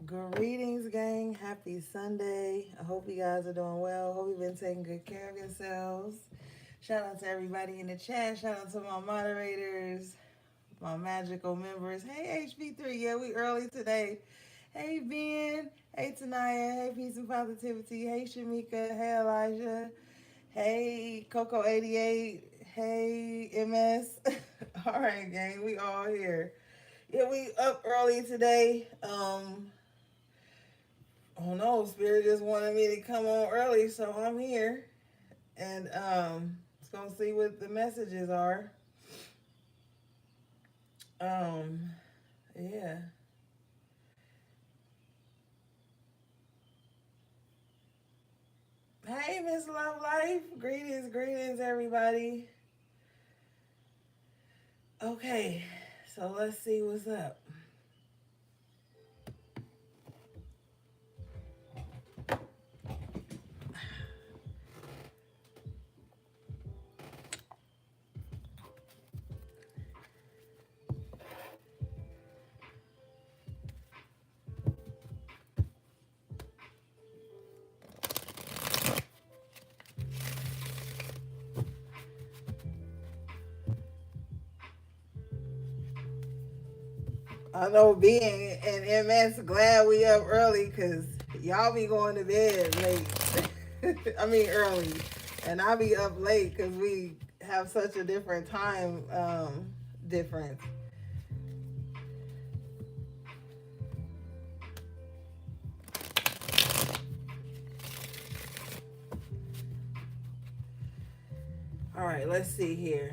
Greetings, gang. Happy Sunday. I hope you guys are doing well. Hope you've been taking good care of yourselves. Shout out to everybody in the chat. Shout out to my moderators, my magical members. Hey, HB3. Yeah, we early today. Hey, Ben. Hey, Tanaya. Hey, Peace and Positivity. Hey, Shamika. Hey, Elijah. Hey, Coco88. Hey, MS. All right, gang. We all here. Yeah, we up early today. Oh no, Spirit just wanted me to come on early, so I'm here. And it's gonna see what the messages are. Um yeah. Hey Miss Love Life. Greetings everybody. Okay, so let's see what's up. I know being and MS glad we up early because y'all be going to bed late. I mean early. And I be up late because we have such a different time difference. All right, let's see here.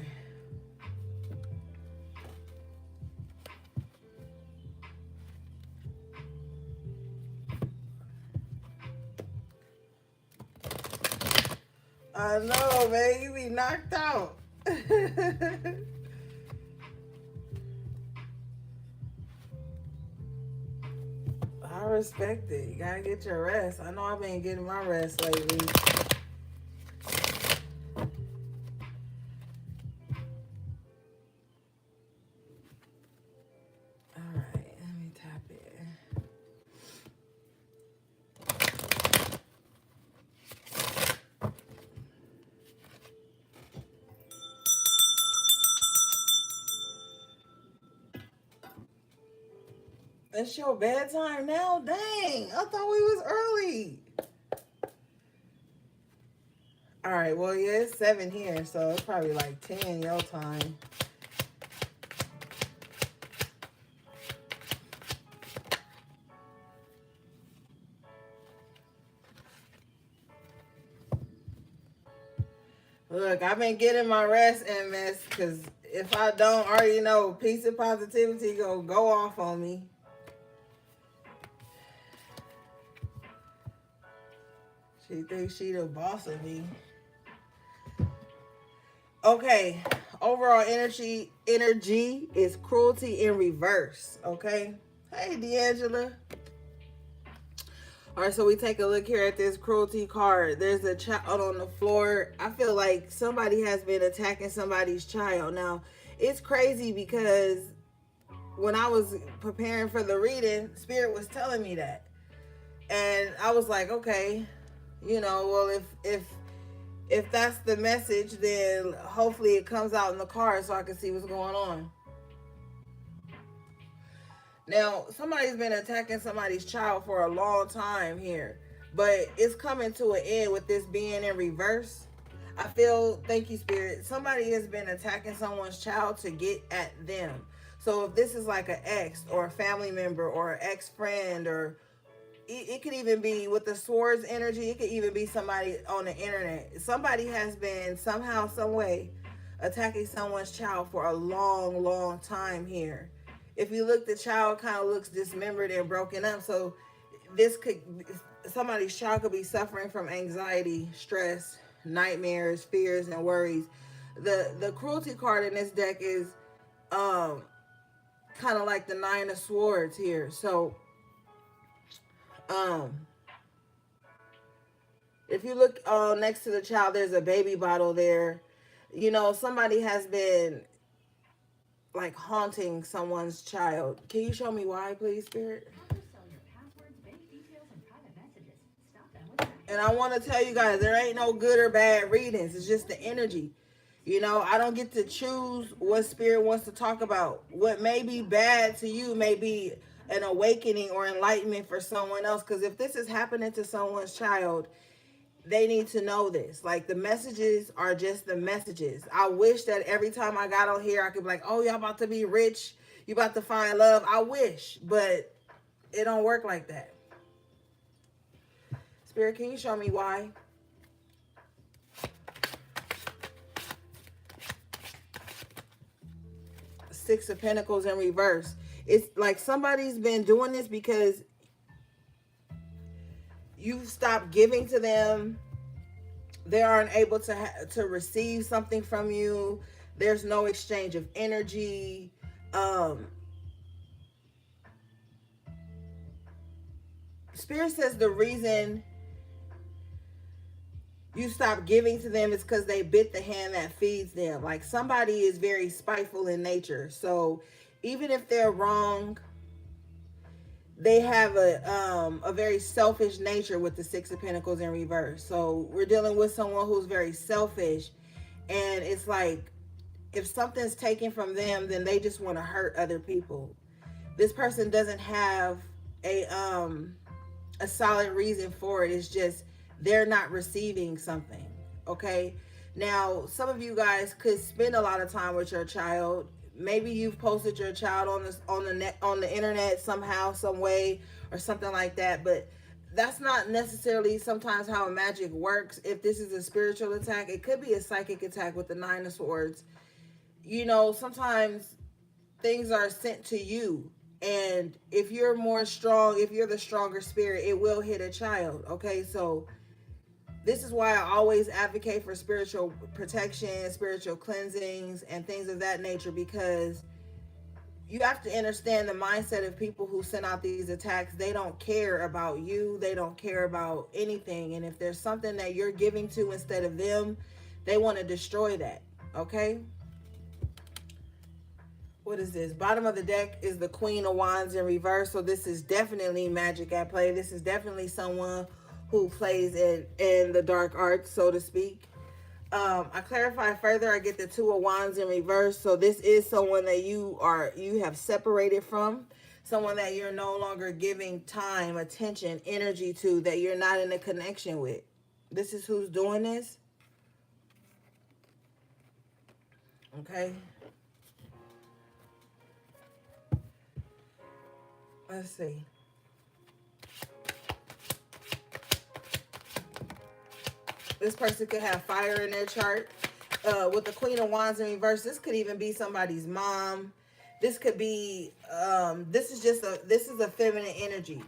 I know, man. You be knocked out. I respect it. You gotta get your rest. I know I've been getting my rest lately. All right, let me tap it. It's your bedtime now? Dang, I thought we was early. All right, well, yeah, it's 7 here, so it's probably like 10 your time. Look, I've been getting my rest, MS, because if I don't already know, peace and positivity gonna go off on me. She thinks she the boss of me. Okay, overall energy is cruelty in reverse. Okay, hey D'Angela. All right, so we take a look here at this cruelty card. There's a child on the floor. I feel like somebody has been attacking somebody's child. Now, it's crazy because when I was preparing for the reading, Spirit was telling me that, and I was like, okay, well, if that's the message, then hopefully it comes out in the card so I can see what's going on. Now, somebody's been attacking somebody's child for a long time here, but it's coming to an end with this being in reverse. I feel, thank you, Spirit, somebody has been attacking someone's child to get at them. So if this is like an ex or a family member or an ex friend, or it could even be with the swords energy, it could even be somebody on the internet. Somebody has been somehow, some way attacking someone's child for a long time here. If you look, the child kind of looks dismembered and broken up. So this could, somebody's child could be suffering from anxiety, stress, nightmares, fears, and worries. The cruelty card in this deck is um kind of like the 9 of Swords here. So um if you look next to the child, there's a baby bottle there. Somebody has been like haunting someone's child. Can you show me why, please, Spirit? And I want to tell you guys, there ain't no good or bad readings. It's just the energy. You know, I don't get to choose what spirit wants to talk about. What may be bad to you may be an awakening or enlightenment for someone else. Because if this is happening to someone's child, they need to know this. Like, the messages are just the messages. I wish that every time I got on here, I could be like, oh, y'all about to be rich. You about to find love. I wish, but it don't work like that. Spirit, can you show me why? Six of Pentacles in reverse. It's like somebody's been doing this because you've stopped giving to them. They aren't able to receive something from you. There's no exchange of energy. Spirit says the reason you stop giving to them is because they bit the hand that feeds them. Like, somebody is very spiteful in nature. So even if they're wrong, they have a very selfish nature with the Six of Pentacles in reverse. So we're dealing with someone who's very selfish, and it's like, if something's taken from them, then they just want to hurt other people. This person doesn't have a solid reason for it. It's just they're not receiving something. Okay, now some of you guys could spend a lot of time with your child. Maybe you've posted your child on the internet somehow, some way, or something like that. But that's not necessarily sometimes how magic works. If this is a spiritual attack, it could be a psychic attack with the Nine of Swords. You know, sometimes things are sent to you, and if you're more strong, if you're the stronger spirit, it will hit a child. Okay, so this is why I always advocate for spiritual protection, spiritual cleansings, and things of that nature, because you have to understand the mindset of people who send out these attacks. They don't care about you. They don't care about anything. And if there's something that you're giving to instead of them, they want to destroy that. Okay? What is this? Bottom of the deck is the Queen of Wands in reverse. So this is definitely magic at play. This is definitely someone who plays in the dark arts, so to speak. I clarify further. I get the Two of Wands in reverse. So this is someone that you have separated from, someone that you're no longer giving time, attention, energy to, that you're not in a connection with. This is who's doing this. Okay. Let's see. This person could have fire in their chart. With the Queen of Wands in reverse, this could even be somebody's mom. This could be, this is a feminine energy.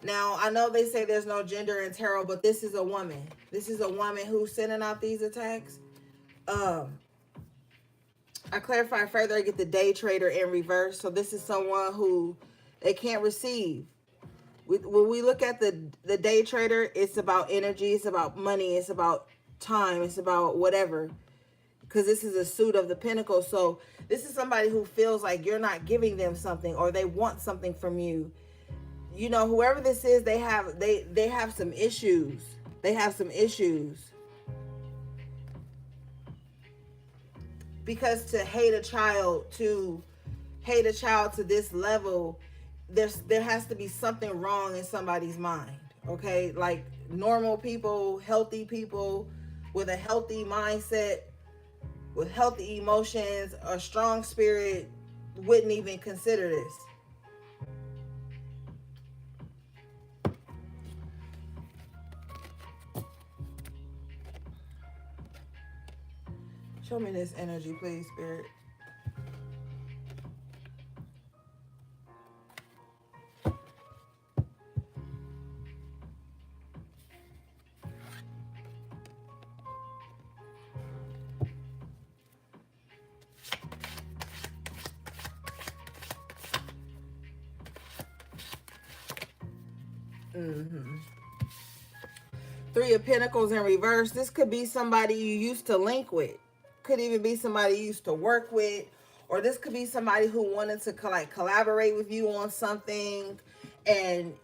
Now, I know they say there's no gender in tarot, but this is a woman. This is a woman who's sending out these attacks. I clarify further. I get the Day Trader in reverse. So this is someone who they can't receive. When we look at the Day Trader, it's about energy, it's about money, it's about time, it's about whatever. Because this is a suit of the Pentacles. So this is somebody who feels like you're not giving them something, or they want something from you. You know, whoever this is, they have some issues. They have some issues. Because to hate a child to this level, there has to be something wrong in somebody's mind. Okay, like normal people, healthy people with a healthy mindset, with healthy emotions, a strong spirit wouldn't even consider this. Show me this energy, please, Spirit. Three of Pentacles in reverse. This could be somebody you used to link with. Could even be somebody you used to work with. Or this could be somebody who wanted to collaborate with you on something. And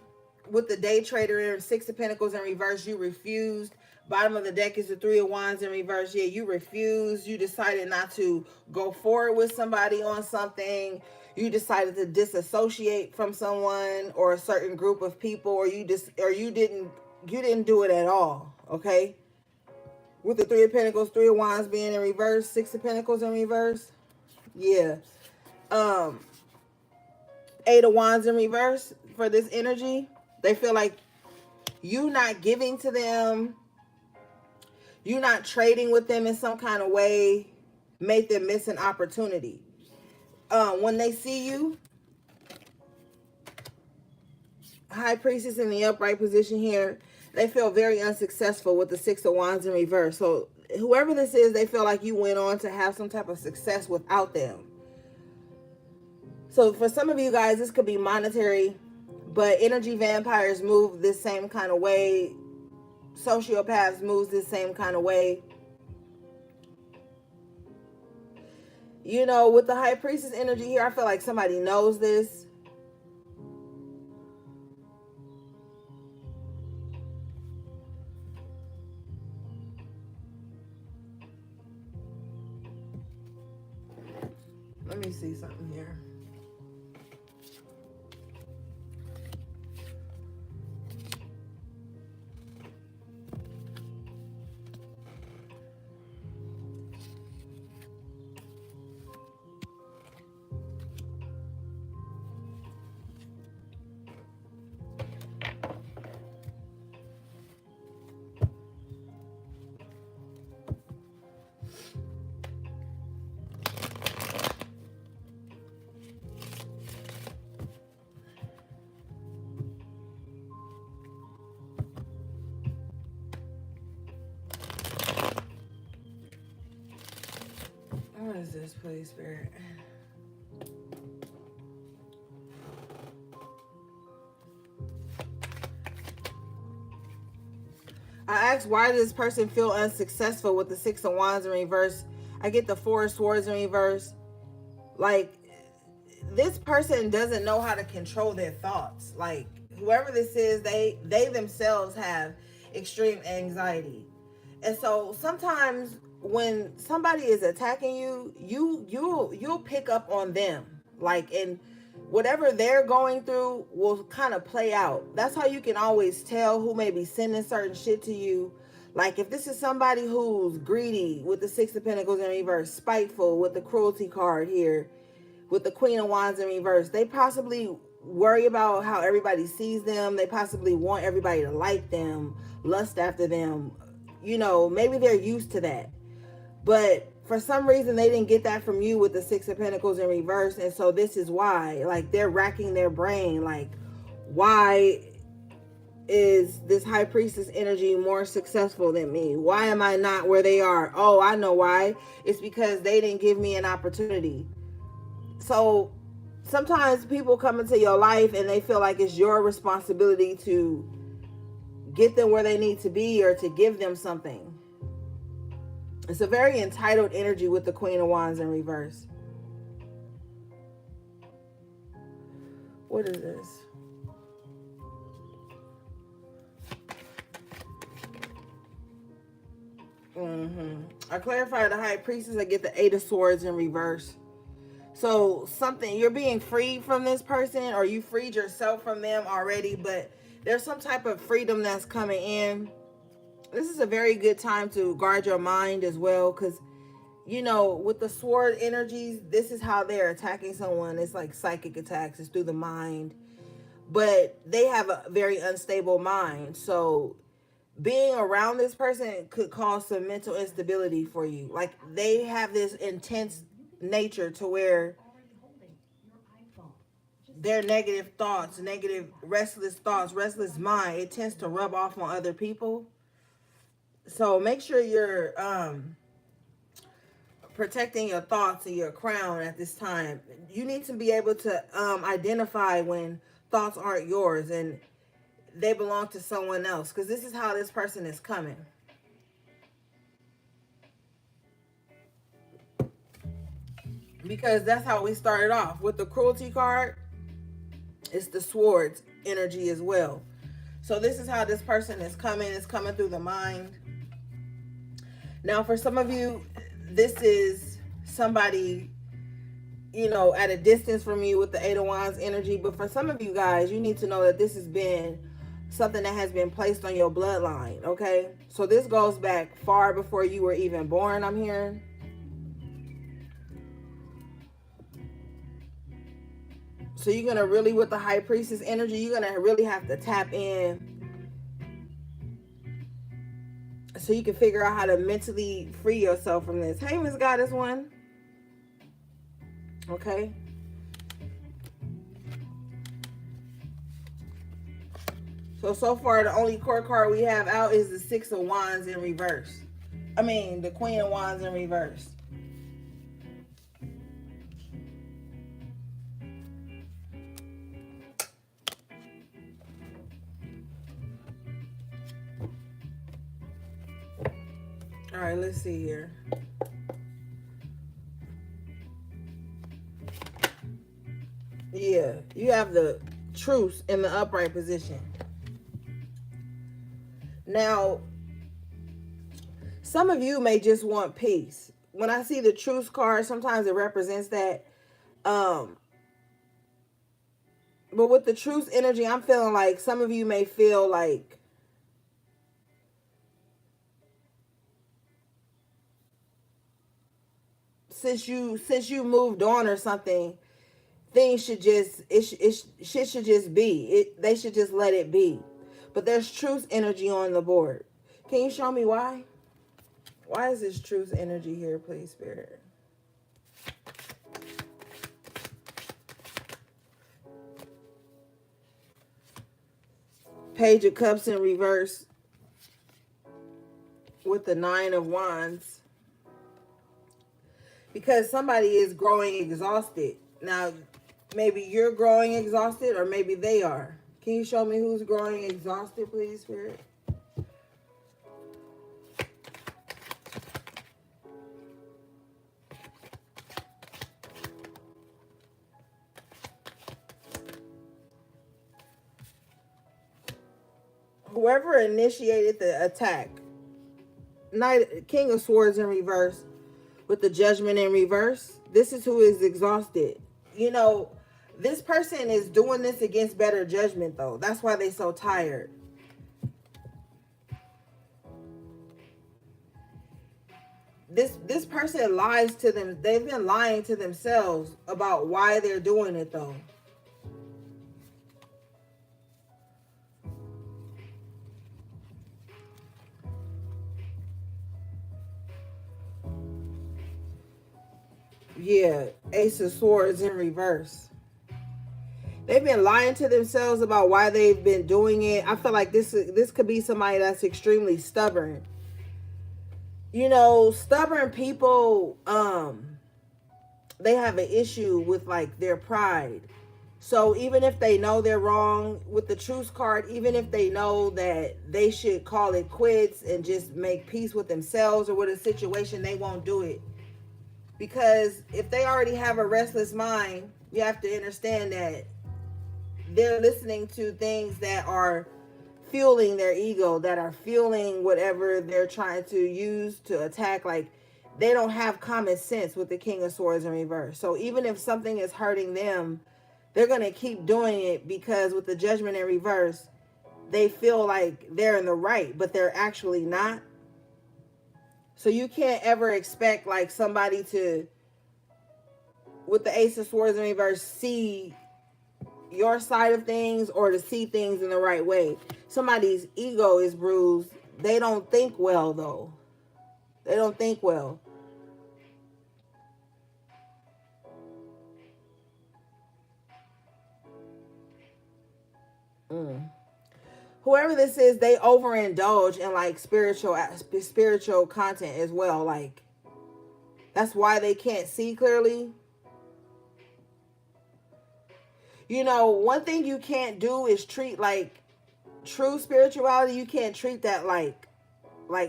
with the day trader in Six of Pentacles in reverse, you refused. Bottom of the deck is the Three of Wands in reverse. Yeah, you refused. You decided not to go forward with somebody on something. You decided to disassociate from someone or a certain group of people, or you didn't do it at all. Okay. With the Three of Pentacles, Three of Wands being in reverse, Six of Pentacles in reverse. Yeah. Eight of Wands in reverse for this energy. They feel like you not giving to them, you not trading with them in some kind of way, made them miss an opportunity. When they see you, High Priestess in the upright position here, they feel very unsuccessful with the Six of Wands in reverse. So whoever this is, they feel like you went on to have some type of success without them. So for some of you guys, this could be monetary, but energy vampires move this same kind of way. Sociopaths moves this same kind of way. You know, with the High Priestess energy here, I feel like somebody knows this. Let me see something here. What is this, please, Spirit? I asked, why does this person feel unsuccessful with the Six of Wands in reverse? I get the Four of Swords in reverse. Like, this person doesn't know how to control their thoughts. Like, whoever this is, they themselves have extreme anxiety. And so sometimes when somebody is attacking you, you'll pick up on them. Like, and whatever they're going through will kind of play out. That's how you can always tell who may be sending certain shit to you. Like, if this is somebody who's greedy with the Six of Pentacles in reverse, spiteful with the cruelty card here, with the Queen of Wands in reverse, they possibly worry about how everybody sees them. They possibly want everybody to like them, lust after them. You know, maybe they're used to that. But for some reason, they didn't get that from you with the Six of Pentacles in reverse. And so this is why. Like, they're racking their brain. Like, why is this High Priestess energy more successful than me? Why am I not where they are? Oh, I know why. It's because they didn't give me an opportunity. So sometimes people come into your life and they feel like it's your responsibility to get them where they need to be or to give them something. It's a very entitled energy with the Queen of Wands in reverse. What is this? I clarify the High Priestess. I get the Eight of Swords in reverse. So something, you're being freed from this person, or you freed yourself from them already, but there's some type of freedom that's coming in. This is a very good time to guard your mind as well, because, you know, with the sword energies, this is how they're attacking someone. It's like psychic attacks. It's through the mind. But they have a very unstable mind. So being around this person could cause some mental instability for you. Like, they have this intense nature to where their negative thoughts, negative, restless thoughts, restless mind, it tends to rub off on other people. So make sure you're protecting your thoughts and your crown at this time. You need to be able to identify when thoughts aren't yours and they belong to someone else, because this is how this person is coming. Because that's how we started off with the cruelty card. It's the swords energy as well. So this is how this person is coming. It's coming through the mind. Now, for some of you, this is somebody, at a distance from you with the Eight of Wands energy. But for some of you guys, you need to know that this has been something that has been placed on your bloodline, okay? So this goes back far before you were even born, I'm hearing. So you're going to really, with the High Priestess energy, you're going to really have to tap in so you can figure out how to mentally free yourself from this. Hey, Miss Goddess One. Okay. So far, the only court card we have out is the Six of Wands in reverse. I mean, the Queen of Wands in reverse. All right, let's see here. Yeah, you have the Truce in the upright position. Now, some of you may just want peace. When I see the Truce card, sometimes it represents that. But with the Truce energy, I'm feeling like some of you may feel like since you moved on or something, things should just shit should just be. They should just let it be. But there's Truce energy on the board. Can you show me why? Why is this Truce energy here, please, Spirit? Page of Cups in reverse with the Nine of Wands. Because somebody is growing exhausted. Now, maybe you're growing exhausted or maybe they are. Can you show me who's growing exhausted, please, Spirit? Whoever initiated the attack, King of Swords in reverse with the Judgment in reverse, this is who is exhausted. This person is doing this against better judgment, though. That's why they're so tired. This person lies to them. They've been lying to themselves about why they're doing it, though. Yeah, Ace of Swords in reverse. They've been lying to themselves about why they've been doing it. I feel like this could be somebody that's extremely stubborn. Stubborn people, they have an issue with like their pride. So even if they know they're wrong with the Truce card, even if they know that they should call it quits and just make peace with themselves or with a situation, they won't do it. Because if they already have a restless mind, you have to understand that they're listening to things that are fueling their ego, that are fueling whatever they're trying to use to attack. Like, they don't have common sense with the King of Swords in reverse. So even if something is hurting them, they're going to keep doing it because with the Judgment in reverse, they feel like they're in the right, but they're actually not. So you can't ever expect like somebody to, with the Ace of Swords in reverse, see your side of things or to see things in the right way. Somebody's ego is bruised. They don't think well, though. They don't think well. Whoever this is, they overindulge in like spiritual content as well. Like, that's why they can't see clearly. One thing you can't do is treat like true spirituality. You can't treat that like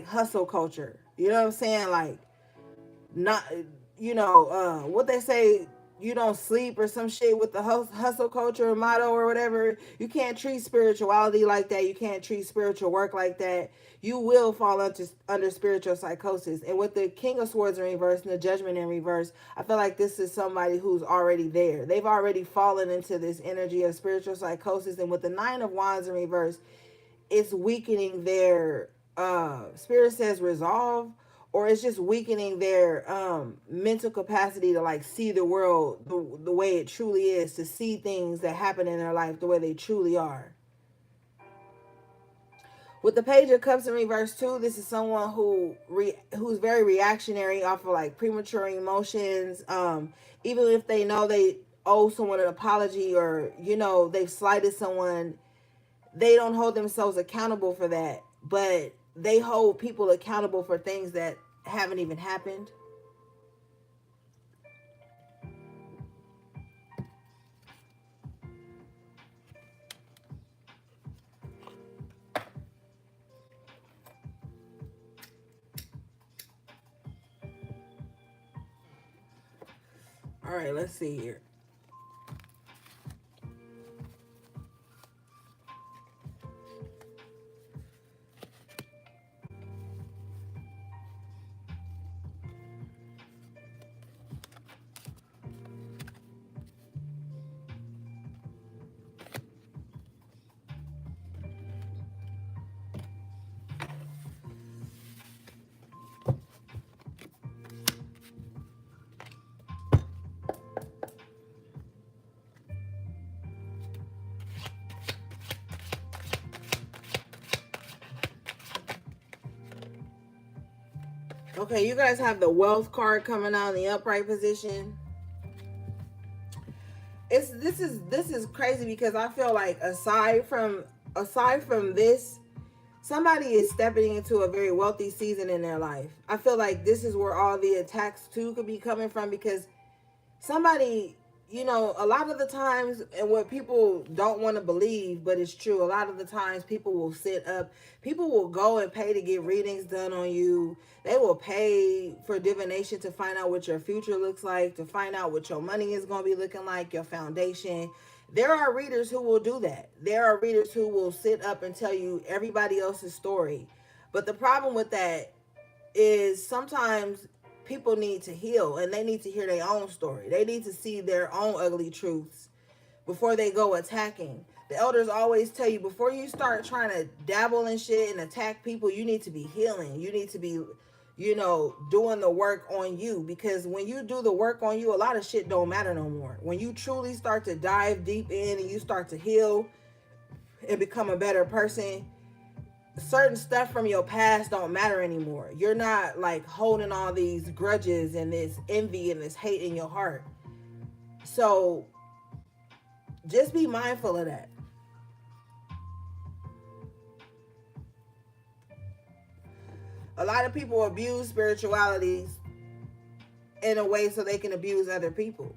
hustle culture. You know what I'm saying? Like, not, what they say, you don't sleep or some shit with the hustle culture or motto or whatever. You can't treat spirituality like that. You can't treat spiritual work like that. You will fall under spiritual psychosis. And with the King of Swords in reverse and the Judgment in reverse, I feel like this is somebody who's already there. They've already fallen into this energy of spiritual psychosis. And with the Nine of Wands in reverse, it's weakening their spirit says resolve, or it's just weakening their mental capacity to like see the world the way it truly is, to see things that happen in their life the way they truly are. With the Page of Cups in reverse too, this is someone who's very reactionary off of like premature emotions. Even if they know they owe someone an apology, or they've slighted someone, they don't hold themselves accountable for that, but they hold people accountable for things that haven't even happened. All right, let's see here. Okay, you guys have the Wealth card coming out in the upright position. This is crazy, because I feel like aside from this, somebody is stepping into a very wealthy season in their life. I feel like this is where all the attacks too could be coming from, because somebody, a lot of the times, and what people don't want to believe, but it's true, a lot of the times people will people will go and pay to get readings done on you. They will pay for divination to find out what your future looks like, to find out what your money is going to be looking like, your foundation. There are readers who will do that. There are readers who will sit up and tell you everybody else's story. But the problem with that is sometimes people need to heal, and they need to hear their own story. They need to see their own ugly truths before they go attacking. The elders always tell you, before you start trying to dabble in shit and attack people, you need to be healing. You need to be, doing the work on you, because when you do the work on you, a lot of shit don't matter no more. When you truly start to dive deep in and you start to heal and become a better person, certain stuff from your past don't matter anymore. You're not like holding all these grudges and this envy and this hate in your heart. So just be mindful of that. A lot of people abuse spirituality in a way so they can abuse other people.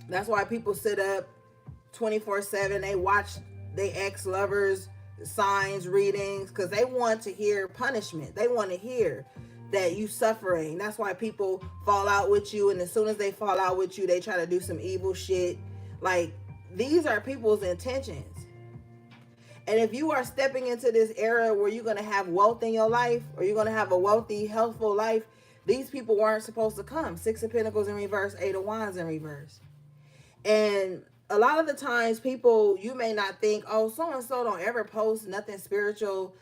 That's why people sit up 24/7. They watch they ex-lovers signs readings, because they want to hear punishment. They want to hear that you suffering. That's why people fall out with you, and as soon as they fall out with you, they try to do some evil shit. Like, these are people's intentions. And if you are stepping into this era where you're going to have wealth in your life, or you're going to have a wealthy, healthful life, these people weren't supposed to come. Six of Pentacles in reverse, Eight of Wands in reverse. And a lot of the times people, you may not think, oh, so-and-so don't ever post nothing spiritual.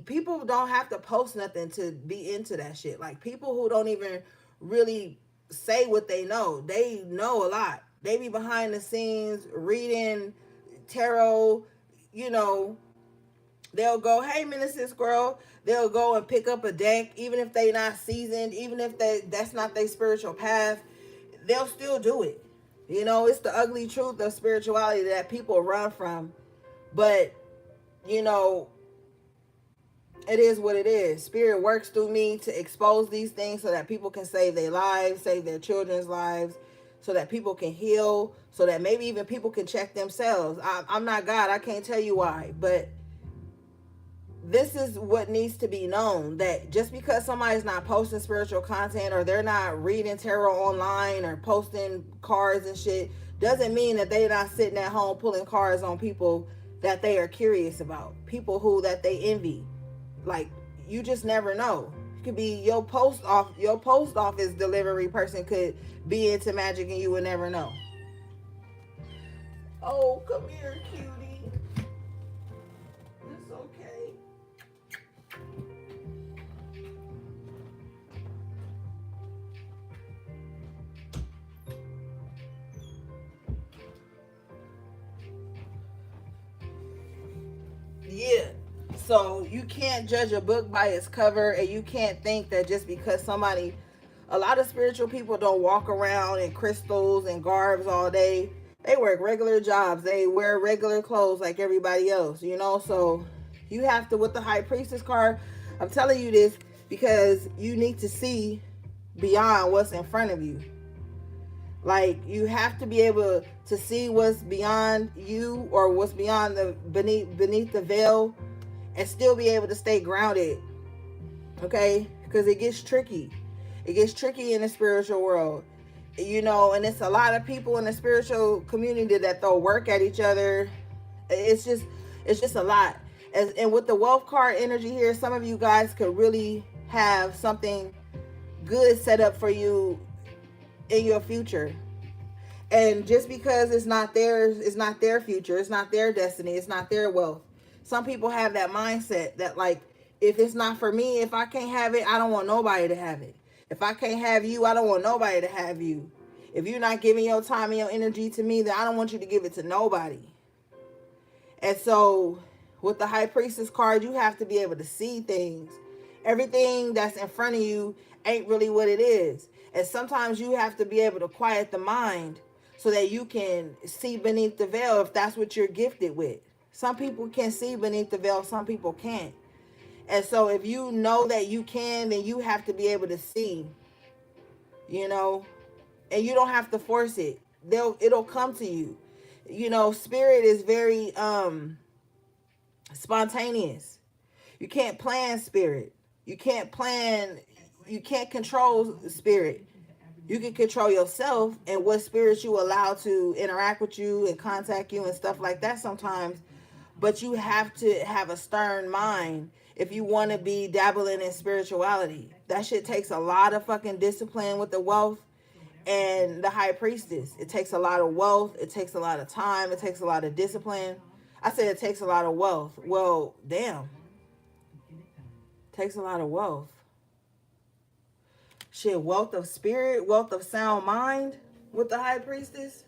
People don't have to post nothing to be into that shit. Like, people who don't even really say what they know a lot. They be behind the scenes reading tarot. They'll go, hey, Minister Squirrel. They'll go and pick up a deck, even if they not seasoned, even if that's not their spiritual path. They'll still do it. It's the ugly truth of spirituality that people run from. But, it is what it is. Spirit works through me to expose these things so that people can save their lives, save their children's lives, so that people can heal, so that maybe even people can check themselves. I'm not God. I can't tell you why. But this is what needs to be known, that just because somebody's not posting spiritual content or they're not reading tarot online or posting cards and shit doesn't mean that they're not sitting at home pulling cards on people that they are curious about, people who that they envy. Like, you just never know. It could be your post office delivery person could be into magic and you would never know. Oh, come here, cutie. It's okay. Yeah. So you can't judge a book by its cover, and you can't think that just because somebody, a lot of spiritual people don't walk around in crystals and garbs all day. They work regular jobs. They wear regular clothes like everybody else, you know? So you have to, with the high priestess card, I'm telling you this because you need to see beyond what's in front of you. Like, you have to be able to see what's beyond you, or what's beyond the beneath the veil, and still be able to stay grounded. Okay? Because it gets tricky. It gets tricky in the spiritual world. You know, and it's a lot of people in the spiritual community that throw work at each other. It's just a lot. And with the wealth card energy here, some of you guys could really have something good set up for you in your future. And just because it's not theirs, it's not their future, it's not their destiny, it's not their wealth. Some people have that mindset that, like, if it's not for me, if I can't have it, I don't want nobody to have it. If I can't have you, I don't want nobody to have you. If you're not giving your time and your energy to me, then I don't want you to give it to nobody. And so with the high priestess card, you have to be able to see things. Everything that's in front of you ain't really what it is. And sometimes you have to be able to quiet the mind so that you can see beneath the veil, if that's what you're gifted with. Some people can see beneath the veil, some people can't. And so if you know that you can, then you have to be able to see, you know, and you don't have to force it. It'll come to you. You know, spirit is very spontaneous. You can't plan spirit. You can't control spirit. You can control yourself and what spirits you allow to interact with you and contact you and stuff like that sometimes. But you have to have a stern mind if you want to be dabbling in spirituality. That shit takes a lot of fucking discipline with the wealth and the high priestess. It takes a lot of wealth. It takes a lot of time. It takes a lot of discipline. I said it takes a lot of wealth. Well, damn. It takes a lot of wealth. Shit, wealth of spirit, wealth of sound mind with the high priestess.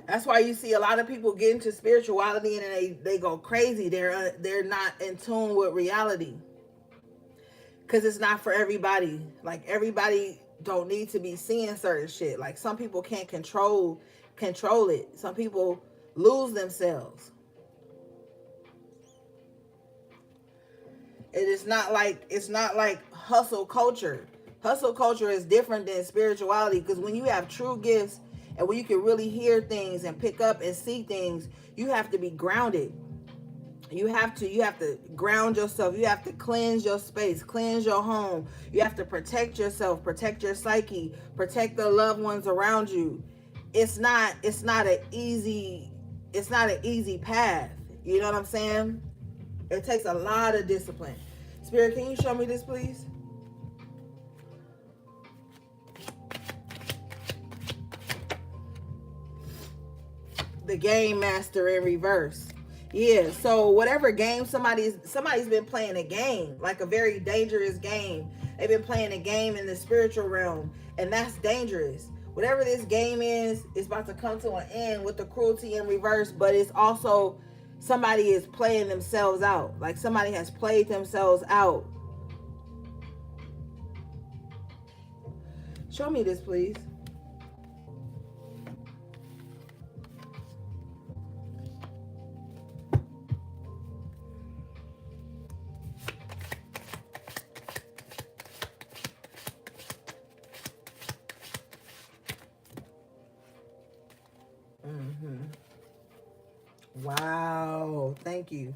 That's why you see a lot of people get into spirituality and they go crazy. They're not in tune with reality. Because it's not for everybody. Like, everybody don't need to be seeing certain shit. Like, some people can't control it. Some people lose themselves. It's not like hustle culture. Hustle culture is different than spirituality, because when you have true gifts and when you can really hear things and pick up and see things, you have to be grounded. You have to ground yourself. You have to cleanse your space, cleanse your home. You have to protect yourself, protect your psyche, protect the loved ones around you. It's not an easy path. You know what I'm saying? It takes a lot of discipline. Spirit, can you show me this, please? The Game Master in reverse. Yeah, so whatever game somebody's been playing a game, like a very dangerous game. They've been playing a game in the spiritual realm, and that's dangerous. Whatever this game is, it's about to come to an end with the cruelty in reverse, but it's also somebody is playing themselves out. Like, somebody has played themselves out. Show me this, please. Mm-hmm. Wow. Thank you.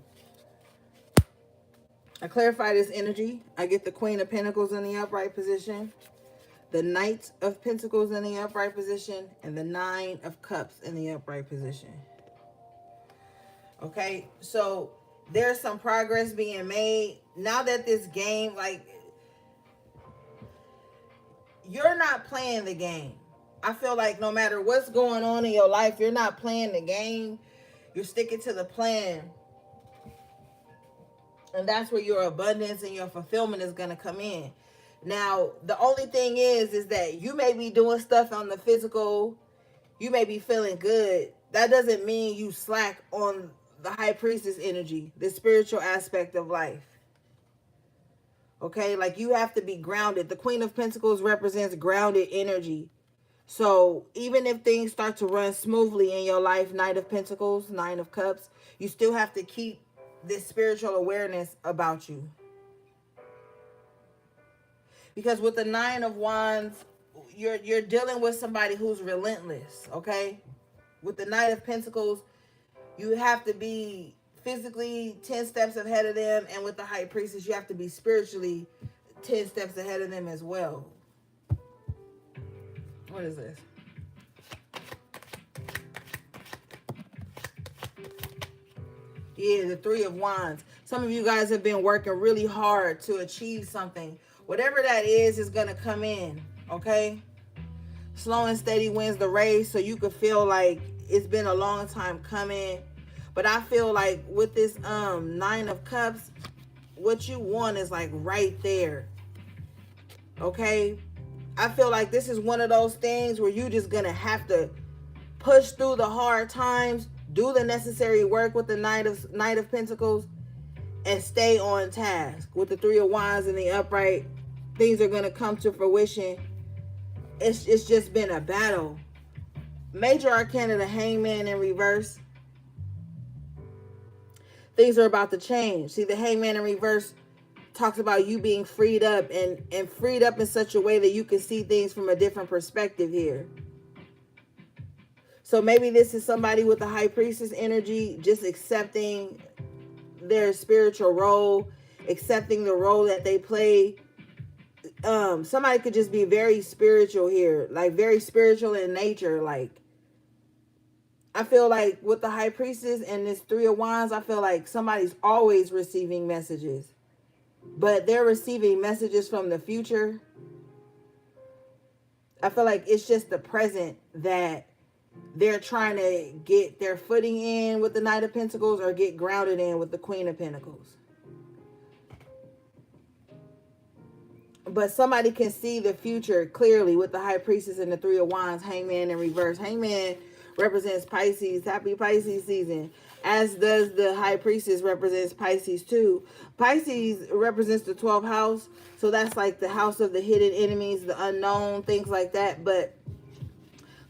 I clarify this energy. I get the Queen of Pentacles in the upright position, the Knight of Pentacles in the upright position, and the Nine of Cups in the upright position. Okay, so there's some progress being made. Now that this game, like, you're not playing the game. I feel like no matter what's going on in your life, you're not playing the game. You're sticking to the plan. And that's where your abundance and your fulfillment is going to come in. Now, the only thing is that you may be doing stuff on the physical. You may be feeling good. That doesn't mean you slack on the high priestess energy, the spiritual aspect of life. Okay, like you have to be grounded. The Queen of Pentacles represents grounded energy. So even if things start to run smoothly in your life, Knight of Pentacles, Nine of Cups, you still have to keep this spiritual awareness about you. Because with the Nine of Wands, you're dealing with somebody who's relentless, okay? With the Knight of Pentacles, you have to be physically 10 steps ahead of them, and with the High Priestess, you have to be spiritually 10 steps ahead of them as well. What is this? Yeah, the Three of Wands. Some of you guys have been working really hard to achieve something. Whatever that is going to come in, okay? Slow and steady wins the race, so you could feel like it's been a long time coming. But I feel like with this Nine of Cups, what you want is like right there. Okay? I feel like this is one of those things where you just going to have to push through the hard times, do the necessary work with the Knight of Pentacles, and stay on task. With the Three of Wands in the upright, things are going to come to fruition. It's just been a battle. Major Arcana, the Hangman in reverse. Things are about to change. See, the Hangman in reverse talks about you being freed up and freed up in such a way that you can see things from a different perspective here. So maybe this is somebody with the High Priestess energy, just accepting their spiritual role, accepting the role that they play. Somebody could just be very spiritual here, like very spiritual in nature. Like, I feel like with the High Priestess and this Three of Wands, I feel like somebody's always receiving messages, but they're receiving messages from the future. I feel like it's just the present that they're trying to get their footing in with the Knight of Pentacles or get grounded in with the Queen of Pentacles. But somebody can see the future clearly with the High Priestess and the Three of Wands, Hangman in reverse. Hangman represents Pisces. Happy Pisces season. As does the High Priestess represents Pisces too. Pisces represents the 12th house. So that's like the house of the hidden enemies, the unknown, things like that. But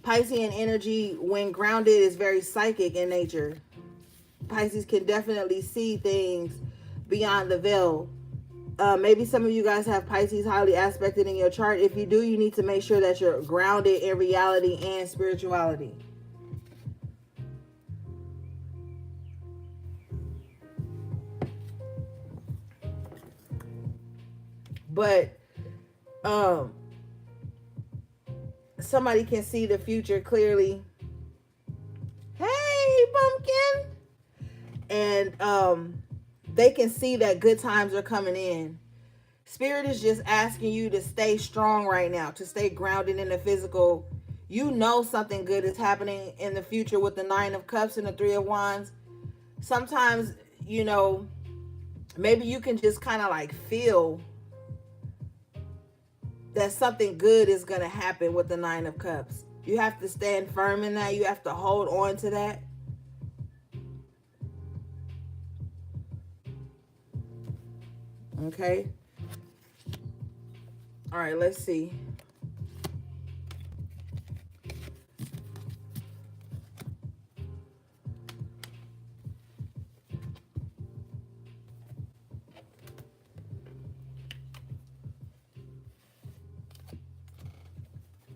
Piscean energy, when grounded, is very psychic in nature. Pisces can definitely see things beyond the veil. Maybe some of you guys have Pisces highly aspected in your chart. If you do, you need to make sure that you're grounded in reality and spirituality. But somebody can see the future clearly. Hey, pumpkin. And they can see that good times are coming in. Spirit is just asking you to stay strong right now, to stay grounded in the physical. You know something good is happening in the future with the Nine of Cups and the Three of Wands. Sometimes, you know, maybe you can just kind of like feel that something good is going to happen with the Nine of Cups. You have to stand firm in that. You have to hold on to that. Okay. All right, let's see.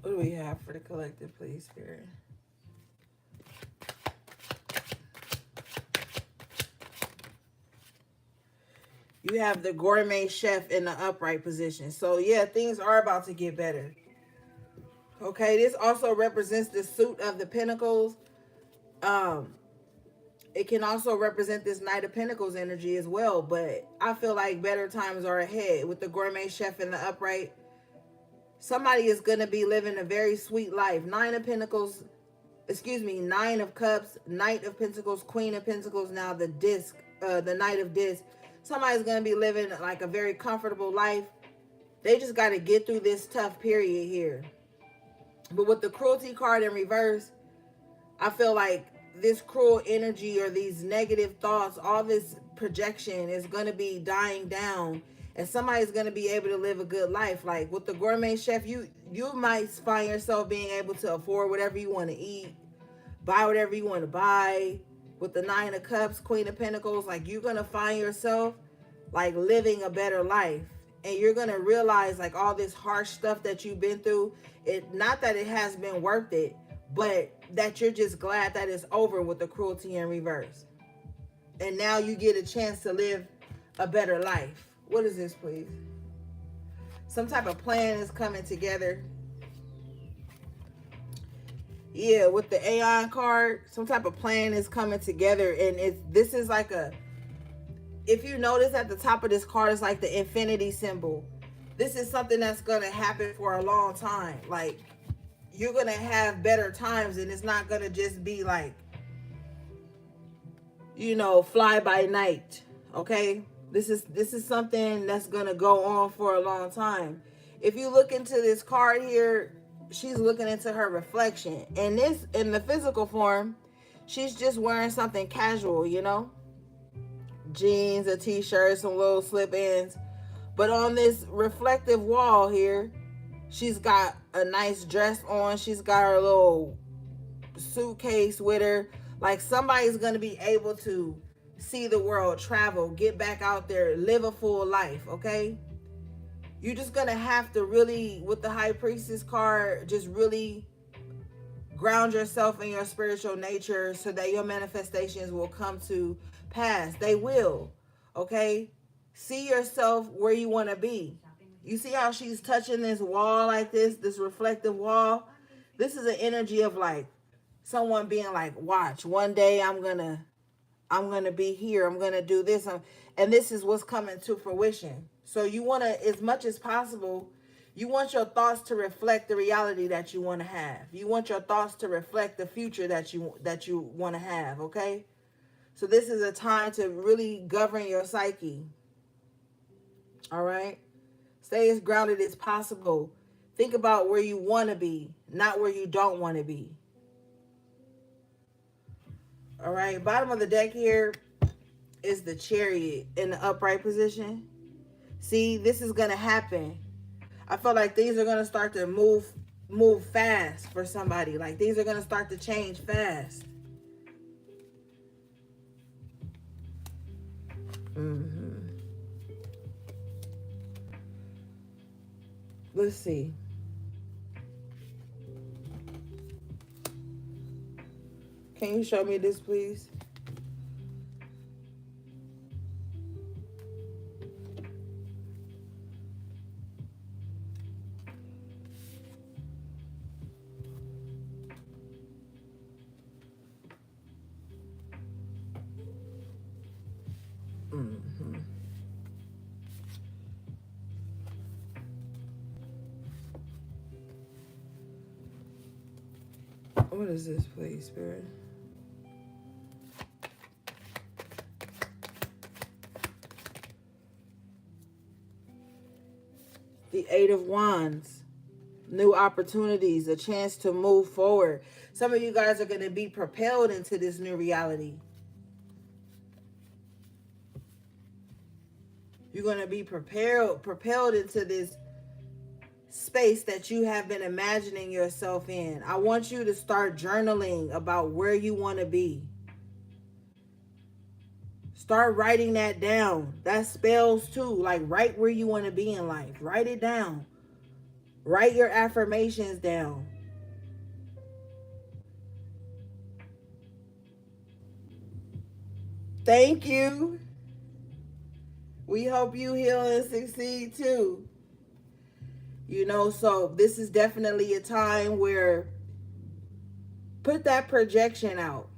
What do we have for the collective, please, Spirit? You have the gourmet chef in the upright position. So yeah, things are about to get better. Okay, this also represents the suit of the pentacles. Um, it can also represent this Knight of Pentacles energy as well. But I feel like better times are ahead with the gourmet chef in the upright. Somebody is going to be living a very sweet life. Nine of Pentacles, excuse me, Nine of Cups, Knight of Pentacles, Queen of Pentacles. Now the disc, the Knight of Disc. Somebody's going to be living like a very comfortable life. They just got to get through this tough period here. But with the cruelty card in reverse, I feel like this cruel energy or these negative thoughts, all this projection is going to be dying down, and somebody's going to be able to live a good life. Like with the gourmet chef, you might find yourself being able to afford whatever you want to eat, buy whatever you want to buy. With the Nine of Cups, Queen of Pentacles, like you're going to find yourself like living a better life. And you're going to realize like all this harsh stuff that you've been through, it not that it has been worth it, but that you're just glad that it's over with the cruelty in reverse. And now you get a chance to live a better life. What is this, please? Some type of plan is coming together. Yeah, with the Aeon card, some type of plan is coming together. And this is like a, if you notice at the top of this card, it's like the infinity symbol. This is something that's going to happen for a long time. Like, you're going to have better times, and it's not going to just be like, you know, fly by night. Okay? This is something that's going to go on for a long time. If you look into this card here, she's looking into her reflection. And this, in the physical form, she's just wearing something casual, you know? Jeans, a t-shirt, some little slip-ins. But on this reflective wall here, she's got a nice dress on. She's got her little suitcase with her. Like somebody's going to be able to see the world, travel, get back out there, live a full life, okay? You're just going to have to really, with the High Priestess card, just really ground yourself in your spiritual nature so that your manifestations will come to pass. They will, okay? See yourself where you want to be. You see how she's touching this wall like this reflective wall? This is an energy of like someone being like, watch, one day I'm gonna be here, I'm gonna do this, and this is what's coming to fruition. So you want to, as much as possible, you want your thoughts to reflect the reality that you want to have. You want your thoughts to reflect the future that you want to have, okay? So this is a time to really govern your psyche. All right? Stay as grounded as possible. Think about where you want to be, not where you don't want to be. All right, bottom of the deck here is the Chariot in the upright position. See, this is going to happen. I feel like things are going to start to move fast for somebody. Like things are going to start to change fast. Let's see. Can you show me this, please? What is this, please, Spirit? The Eight of Wands. New opportunities, a chance to move forward. Some of you guys are going to be propelled into this new reality. You're going to be propelled into this space that you have been imagining yourself in. I want you to start journaling about where you want to be. Start writing that down. That spells too. Like write where you want to be in life. Write it down. Write your affirmations down. Thank you. We hope you heal and succeed too. You know, so this is definitely a time where put that projection out.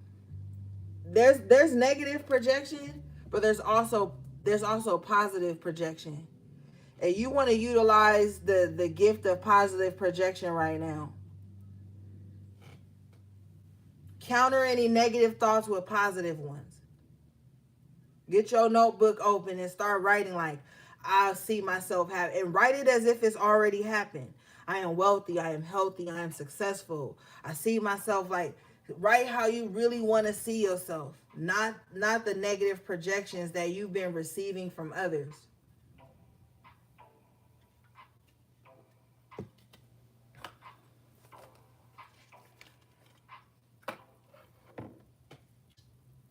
There's negative projection, but there's also positive projection. And you want to utilize the gift of positive projection right now. Counter any negative thoughts with positive ones. Get your notebook open and start writing like, I see myself have, and write it as if it's already happened. I am wealthy, I am healthy, I am successful. I see myself like, write how you really want to see yourself, not the negative projections that you've been receiving from others.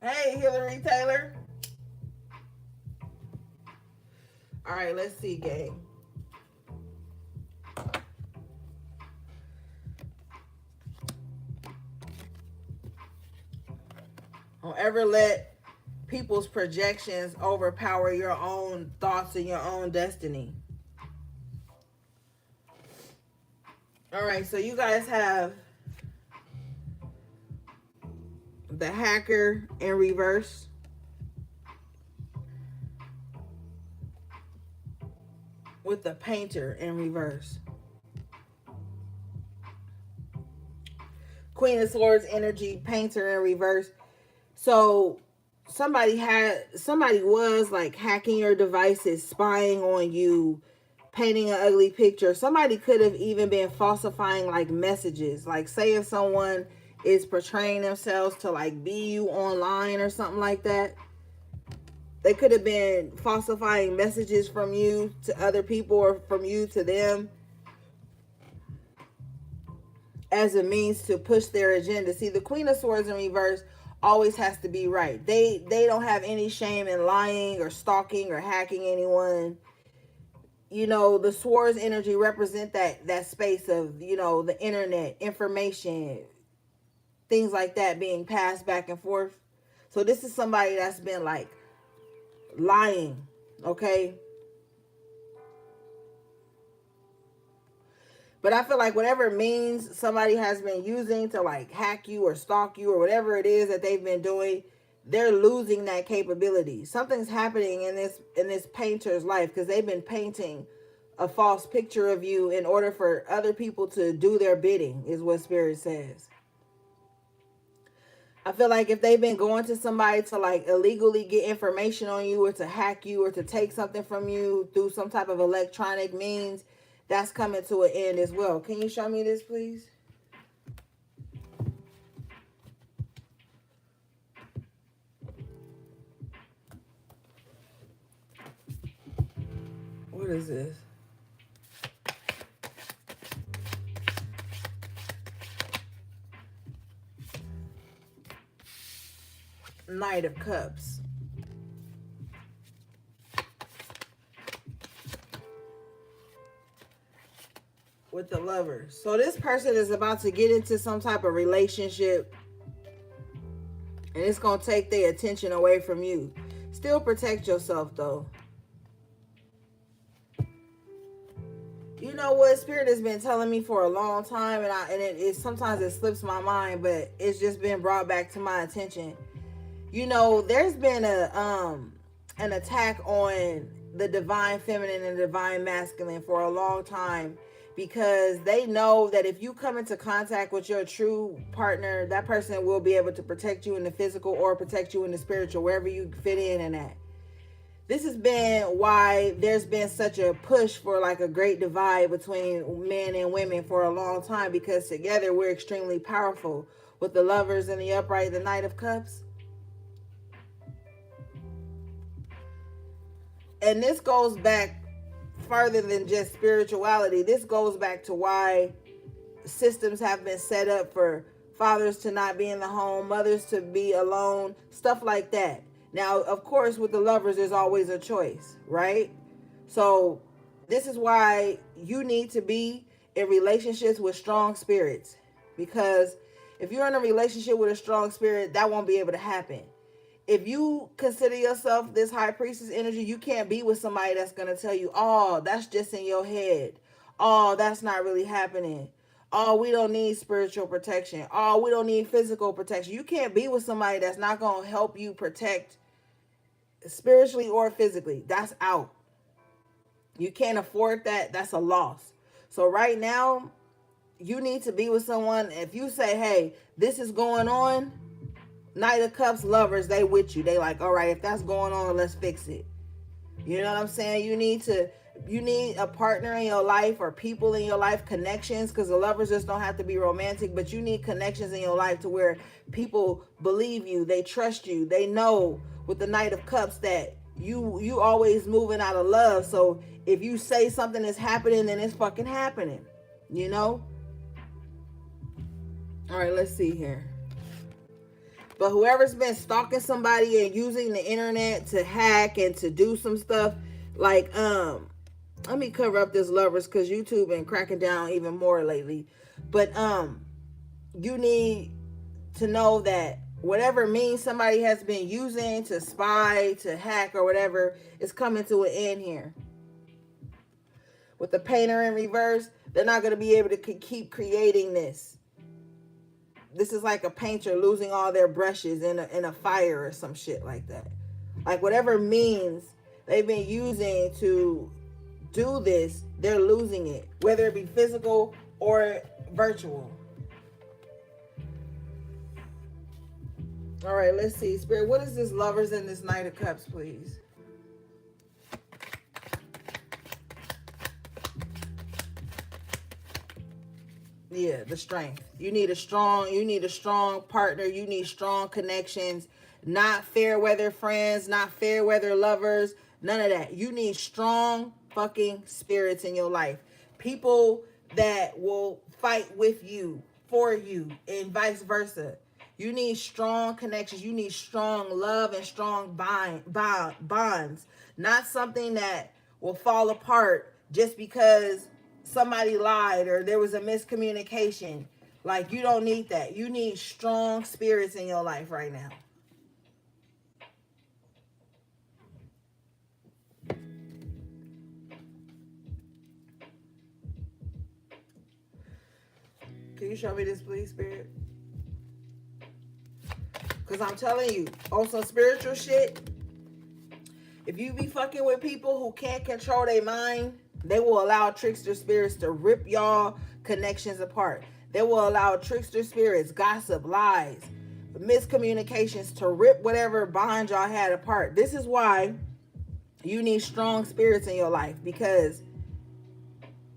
Hey, Hillary Taylor. All right, let's see, gang. Don't ever let people's projections overpower your own thoughts and your own destiny. All right, so you guys have the hacker in reverse, with the painter in reverse. Queen of Swords energy, painter in reverse. So somebody was like hacking your devices, spying on you, painting an ugly picture. Somebody could have even been falsifying like messages. Like say if someone is portraying themselves to like be you online or something like that. They could have been falsifying messages from you to other people or from you to them as a means to push their agenda. See, the Queen of Swords in reverse always has to be right. They don't have any shame in lying or stalking or hacking anyone. You know, the swords energy represent that space of, you know, the internet, information, things like that being passed back and forth. So this is somebody that's been like lying, okay? But I feel like whatever means somebody has been using to like hack you or stalk you or whatever it is that they've been doing, they're losing that capability. Something's happening in this painter's life because they've been painting a false picture of you in order for other people to do their bidding, is what Spirit says. I feel like if they've been going to somebody to like illegally get information on you or to hack you or to take something from you through some type of electronic means, that's coming to an end as well. Can you show me this, please? What is this? Knight of Cups. With the Lovers. So this person is about to get into some type of relationship and it's going to take their attention away from you. Still protect yourself though. You know what, Spirit has been telling me for a long time, and it sometimes it slips my mind, but it's just been brought back to my attention. You know, there's been an attack on the divine feminine and divine masculine for a long time, because they know that if you come into contact with your true partner, that person will be able to protect you in the physical or protect you in the spiritual, wherever you fit in and at. This has been why there's been such a push for like a great divide between men and women for a long time, because together we're extremely powerful. With the Lovers and the upright, the Knight of Cups. And this goes back further than just spirituality. This goes back to why systems have been set up for fathers to not be in the home, mothers to be alone, stuff like that. Now, of course, with the Lovers, there's always a choice, right? So this is why you need to be in relationships with strong spirits. Because if you're in a relationship with a strong spirit, that won't be able to happen. if you consider yourself this high priestess energy, you can't be with somebody that's going to tell you, oh, that's just in your head. Oh, that's not really happening. Oh, we don't need spiritual protection. Oh, we don't need physical protection. You can't be with somebody that's not going to help you protect spiritually or physically. That's out. You can't afford that. That's a loss. So right now, you need to be with someone. If you say, hey, this is going on, Knight of Cups lovers, they with you. They like, all right, if that's going on, let's fix it. You know what I'm saying? You need a partner in your life or people in your life, connections, because the lovers just don't have to be romantic, but you need connections in your life to where people believe you, they trust you, they know with the Knight of Cups that you always moving out of love. So if you say something is happening, then it's fucking happening. You know? All right, let's see here. But whoever's been stalking somebody and using the internet to hack and to do some stuff, like, let me cover up this lovers because YouTube been cracking down even more lately. But you need to know that whatever means somebody has been using to spy, to hack, or whatever is coming to an end here. With the painter in reverse, they're not going to be able to keep creating this. This is like a painter losing all their brushes in a fire or some shit like that. Like whatever means they've been using to do this, they're losing it, whether it be physical or virtual. All right, let's see. Spirit, what is this lovers and this Knight of Cups, please? Yeah, the strength. You need a strong partner. You need strong connections. Not fair weather friends, not fair weather lovers, none of that. You need strong fucking spirits in your life. People that will fight with you, for you, and vice versa. You need strong connections. You need strong love and strong bonds. Not something that will fall apart just because somebody lied or there was a miscommunication. Like, you don't need that. You need strong spirits in your life right now. Can you show me this, please, Spirit? Because I'm telling you, on some spiritual shit, if you be fucking with people who can't control their mind, they will allow trickster spirits to rip y'all connections apart. They will allow trickster spirits, gossip, lies, miscommunications to rip whatever bond y'all had apart. This is why you need strong spirits in your life, because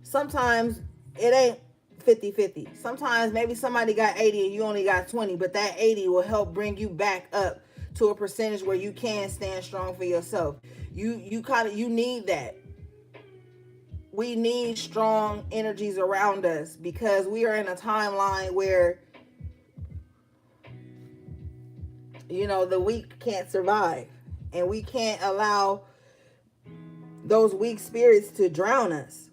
sometimes it ain't 50-50. Sometimes maybe somebody got 80 and you only got 20, but that 80 will help bring you back up to a percentage where you can stand strong for yourself. You need that. We need strong energies around us because we are in a timeline where, you know, the weak can't survive, and we can't allow those weak spirits to drown us.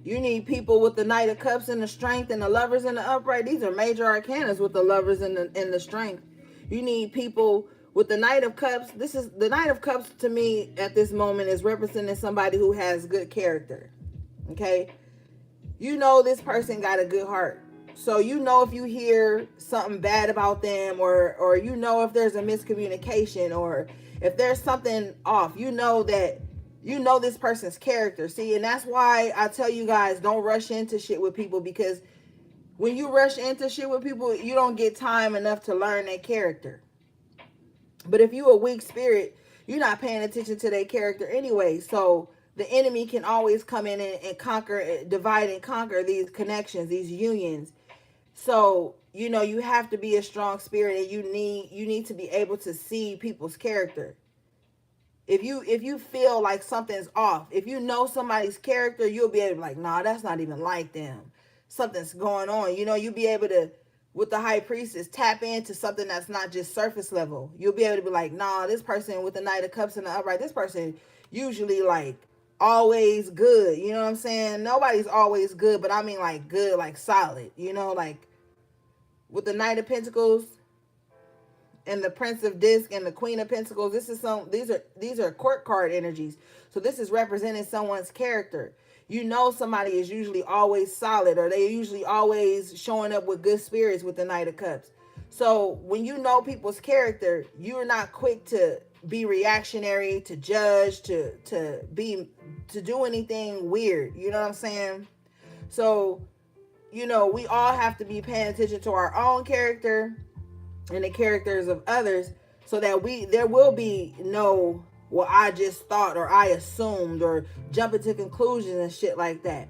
You need people with the Knight of Cups and the strength and the lovers and the upright. These are major arcanas with the lovers and the strength. You need people with the Knight of Cups. This is the Knight of Cups to me at this moment is representing somebody who has good character. Okay? You know this person got a good heart. So you know if you hear something bad about them, or you know if there's a miscommunication, or if there's something off, you know this person's character. See, and that's why I tell you guys, don't rush into shit with people, because when you rush into shit with people, you don't get time enough to learn their character. But if you a weak spirit, you're not paying attention to their character anyway. So the enemy can always come in and conquer, divide and conquer these connections, these unions. So, you know, you have to be a strong spirit, and you need to be able to see people's character. If you feel like something's off, if you know somebody's character, you'll be able to be like, nah, that's not even like them. Something's going on. You know, you'll be able to, with the high priestess, tap into something that's not just surface level. You'll be able to be like, nah, this person with the Knight of Cups and the upright, this person usually like always good. You know what I'm saying? Nobody's always good, but I mean like good, like solid. You know, like with the Knight of Pentacles and the Prince of Disc and the Queen of Pentacles. These are court card energies. So this is representing someone's character. You know somebody is usually always solid, or they usually always showing up with good spirits with the Knight of Cups. So when you know people's character, you're not quick to be reactionary, to judge, to do anything weird. You know what I'm saying? So, you know, we all have to be paying attention to our own character and the characters of others, so that there will be no, well, I just thought, or I assumed, or jumping to conclusions and shit like that.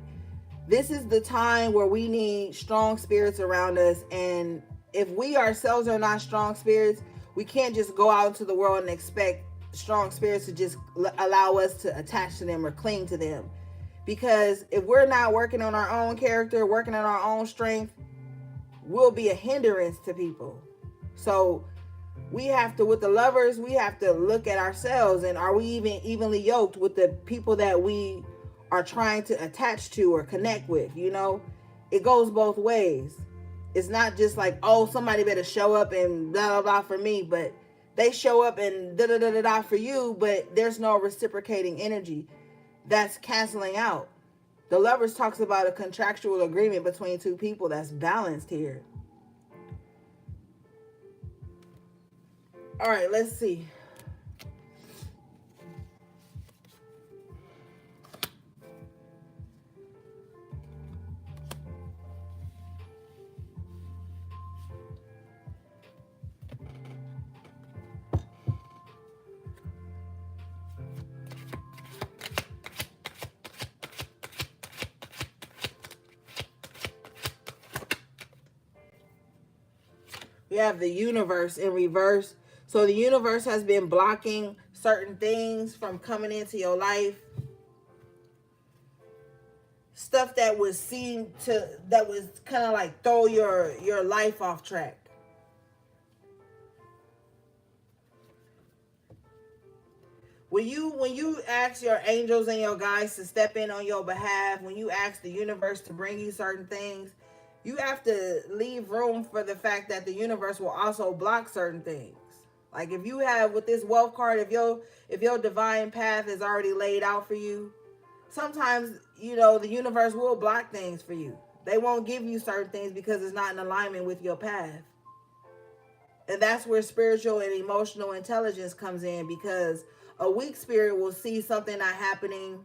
This is the time where we need strong spirits around us. And if we ourselves are not strong spirits, we can't just go out into the world and expect strong spirits to just allow us to attach to them or cling to them. Because if we're not working on our own character, working on our own strength, we'll be a hindrance to people. So we have to, with the Lovers, we have to look at ourselves, and are we even evenly yoked with the people that we are trying to attach to or connect with? You know, it goes both ways. It's not just like, oh, somebody better show up and blah, blah, blah for me, but they show up and da, da, da, da, da for you, but there's no reciprocating energy. That's canceling out. The Lovers talks about a contractual agreement between two people that's balanced here. All right, let's see. We have the Universe in reverse. So the universe has been blocking certain things from coming into your life. Stuff that was kind of like throw your life off track. When you ask your angels and your guides to step in on your behalf, when you ask the universe to bring you certain things, you have to leave room for the fact that the universe will also block certain things. Like if you have, with this wealth card, if your divine path is already laid out for you, sometimes, you know, the universe will block things for you. They won't give you certain things because it's not in alignment with your path. And that's where spiritual and emotional intelligence comes in, because a weak spirit will see something not happening,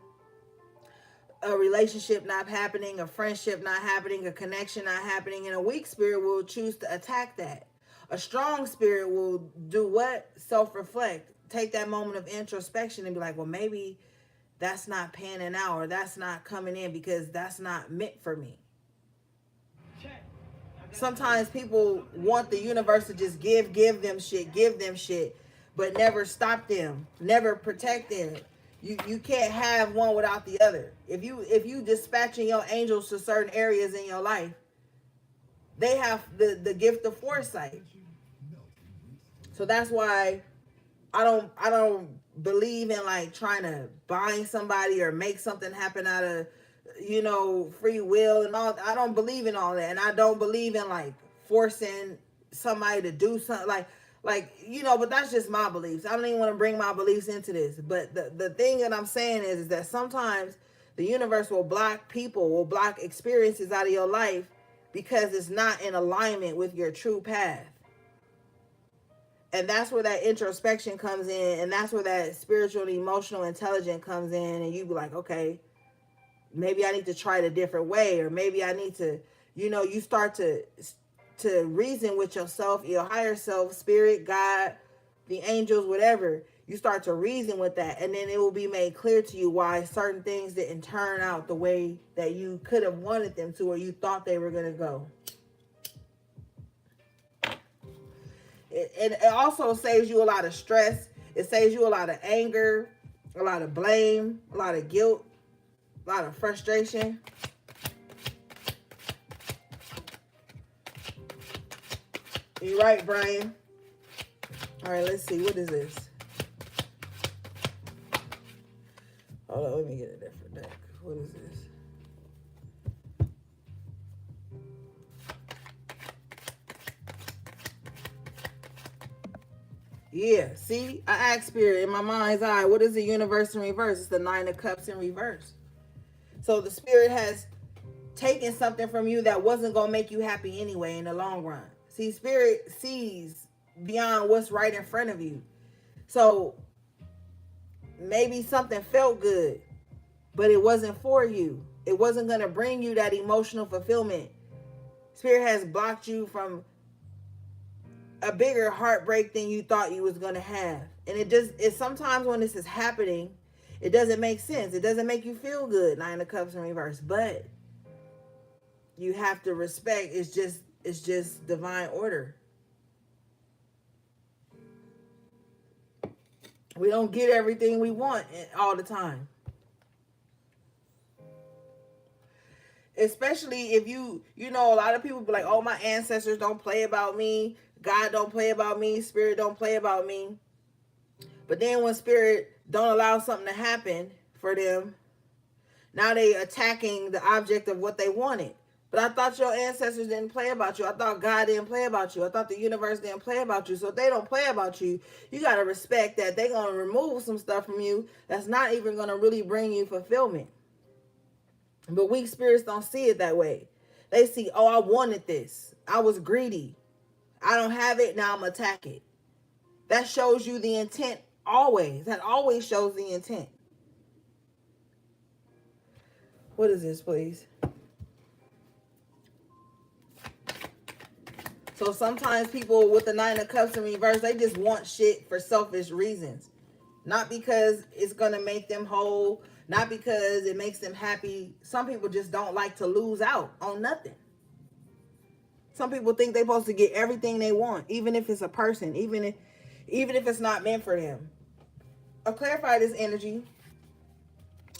a relationship not happening, a friendship not happening, a connection not happening, and a weak spirit will choose to attack that. A strong spirit will do what? Self-reflect. Take that moment of introspection and be like, well, maybe that's not panning out, or that's not coming in because that's not meant for me. Sometimes people want the universe to just give them shit, but never stop them, never protect them. You can't have one without the other. If you dispatching your angels to certain areas in your life, they have the gift of foresight. So that's why I don't believe in like trying to bind somebody or make something happen out of, you know, free will and all. I don't believe in all that, and I don't believe in like forcing somebody to do something like, you know, but that's just my beliefs. I don't even want to bring my beliefs into this. But the thing that I'm saying is that sometimes the universe will block people, will block experiences out of your life because it's not in alignment with your true path. And that's where that introspection comes in, and that's where that spiritual and emotional intelligence comes in, and you be like, okay, maybe I need to try it a different way, or maybe I need to, you know, you start to reason with yourself, your higher self, spirit, God, the angels, whatever. You start to reason with that, and then it will be made clear to you why certain things didn't turn out the way that you could have wanted them to, or you thought they were going to go. It also saves you a lot of stress. It saves you a lot of anger, a lot of blame, a lot of guilt, a lot of frustration. You're right, Brian. All right, let's see. What is this? Hold on, let me get a different deck. What is this? Yeah, see, I asked Spirit in my mind's eye, what is the universe in reverse? It's the Nine of Cups in reverse. So the Spirit has taken something from you that wasn't going to make you happy anyway in the long run. See, Spirit sees beyond what's right in front of you. So maybe something felt good, but it wasn't for you. It wasn't going to bring you that emotional fulfillment. Spirit has blocked you from a bigger heartbreak than you thought you was going to have. And it sometimes when this is happening, it doesn't make sense. It doesn't make you feel good, Nine of Cups in reverse. But you have to respect it's just divine order. We don't get everything we want all the time. Especially if you know, a lot of people be like, oh, my ancestors don't play about me, God don't play about me, Spirit don't play about me. But then when Spirit don't allow something to happen for them, now they attacking the object of what they wanted. But I thought your ancestors didn't play about you. I thought God didn't play about you. I thought the universe didn't play about you. So if they don't play about you, you got to respect that they're going to remove some stuff from you that's not even going to really bring you fulfillment. But weak spirits don't see it that way. They see, oh, I wanted this. I was greedy. I don't have it. Now I'm going to attack it. That shows you the intent always. That always shows the intent. What is this, please? So sometimes people with the Nine of Cups in reverse, they just want shit for selfish reasons. Not because it's going to make them whole. Not because it makes them happy. Some people just don't like to lose out on nothing. Some people think they're supposed to get everything they want, even if it's a person, even if it's not meant for them. I'll clarify this energy.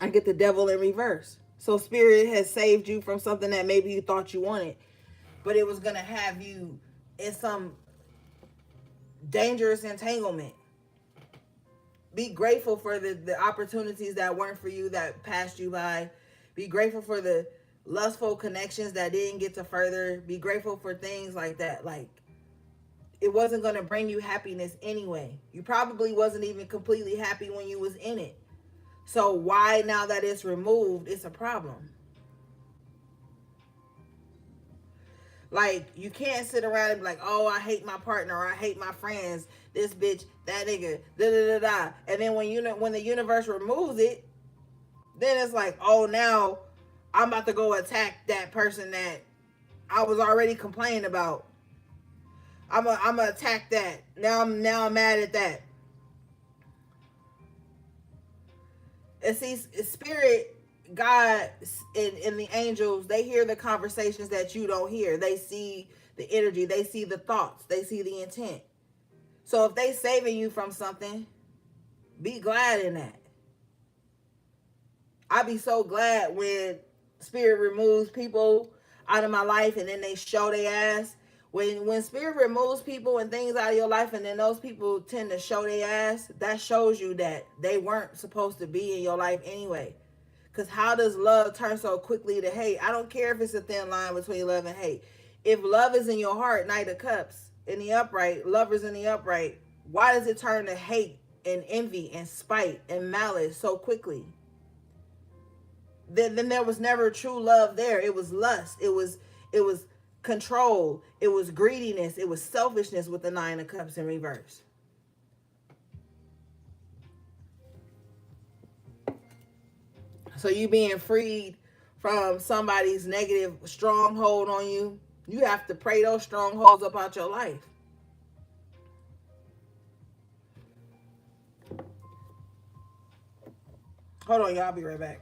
I get the Devil in reverse. So Spirit has saved you from something that maybe you thought you wanted, but it was going to have you in some dangerous entanglement. Be grateful for the opportunities that weren't for you, that passed you by. Be grateful for the lustful connections that didn't get to further. Be grateful for things like that. Like, it wasn't going to bring you happiness anyway. You probably wasn't even completely happy when you was in it. So why, now that it's removed, it's a problem? Like, you can't sit around and be like, oh, I hate my partner, or I hate my friends, this bitch, that nigga, da da da da. And then when the universe removes it, then it's like, oh, now I'm about to go attack that person that I was already complaining about. I'm gonna attack that. Now I'm mad at that. And see, Spirit, God, and the angels, they hear the conversations that you don't hear. They see the energy, they see the thoughts, they see the intent. So if they saving you from something, be glad in that. I be so glad when Spirit removes people out of my life and then they show their ass. When Spirit removes people and things out of your life and then those people tend to show their ass, that shows you that they weren't supposed to be in your life anyway. Because how does love turn so quickly to hate? I don't care if it's a thin line between love and hate. If love is in your heart, Knight of Cups, in the upright, lovers in the upright, why does it turn to hate and envy and spite and malice so quickly? Then there was never true love there. It was lust. It was control. It was greediness. It was selfishness with the Nine of Cups in reverse. So you being freed from somebody's negative stronghold on you, you have to pray those strongholds up out your life. Hold on, y'all. I'll be right back.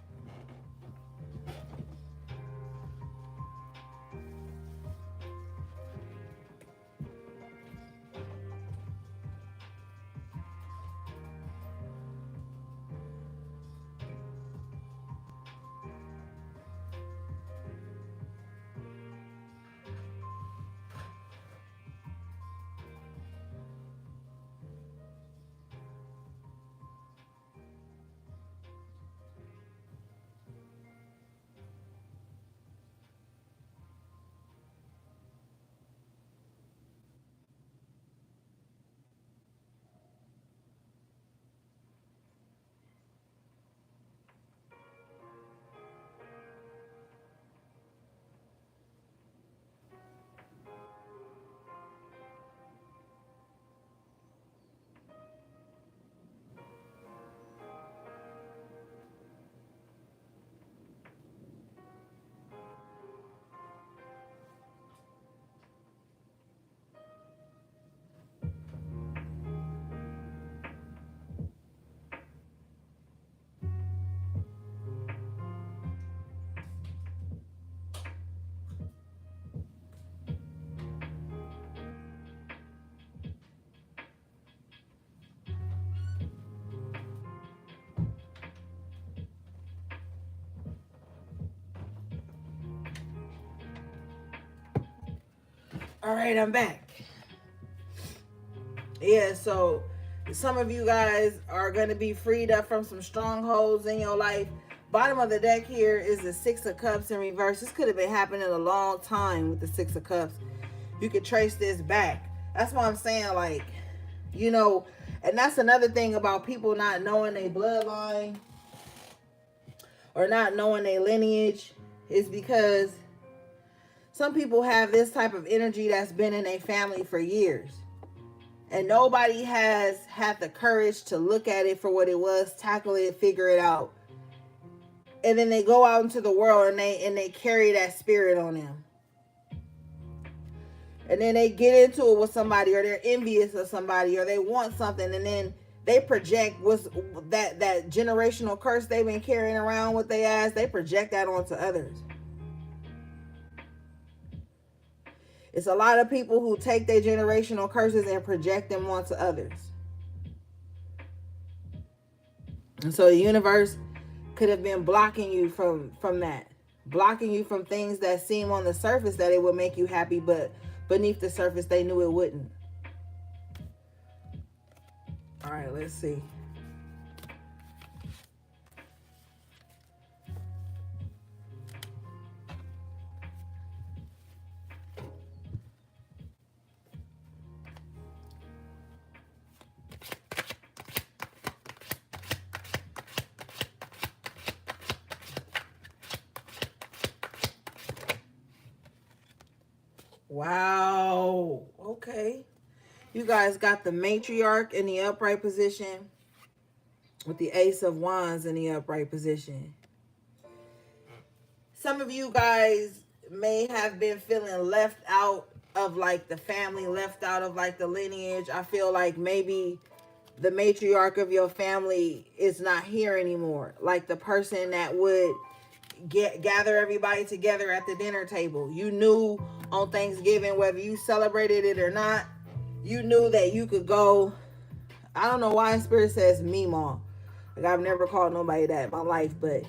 All right, I'm back. Yeah, so some of you guys are going to be freed up from some strongholds in your life. Bottom of the deck here is the Six of Cups in reverse. This could have been happening a long time with the Six of Cups. You could trace this back. That's why I'm saying, like, you know, and that's another thing about people not knowing their bloodline or not knowing their lineage, is because some people have this type of energy that's been in their family for years. And nobody has had the courage to look at it for what it was, tackle it, figure it out. And then they go out into the world and they carry that spirit on them. And then they get into it with somebody, or they're envious of somebody, or they want something, and then they project what's that generational curse they've been carrying around with their ass. They project that onto others. It's a lot of people who take their generational curses and project them onto others. And so the universe could have been blocking you from that. Blocking you from things that seem on the surface that it would make you happy, but beneath the surface they knew it wouldn't. All right, let's see. Wow. Okay. You guys got the matriarch in the upright position with the Ace of Wands in the upright position. Some of you guys may have been feeling left out of like the family, left out of like the lineage. I feel like maybe the matriarch of your family is not here anymore. Like the person that would gather everybody together at the dinner table. You knew on Thanksgiving, whether you celebrated it or not, you knew that you could go. I don't know why Spirit says Meemaw. Like, I've never called nobody that in my life, but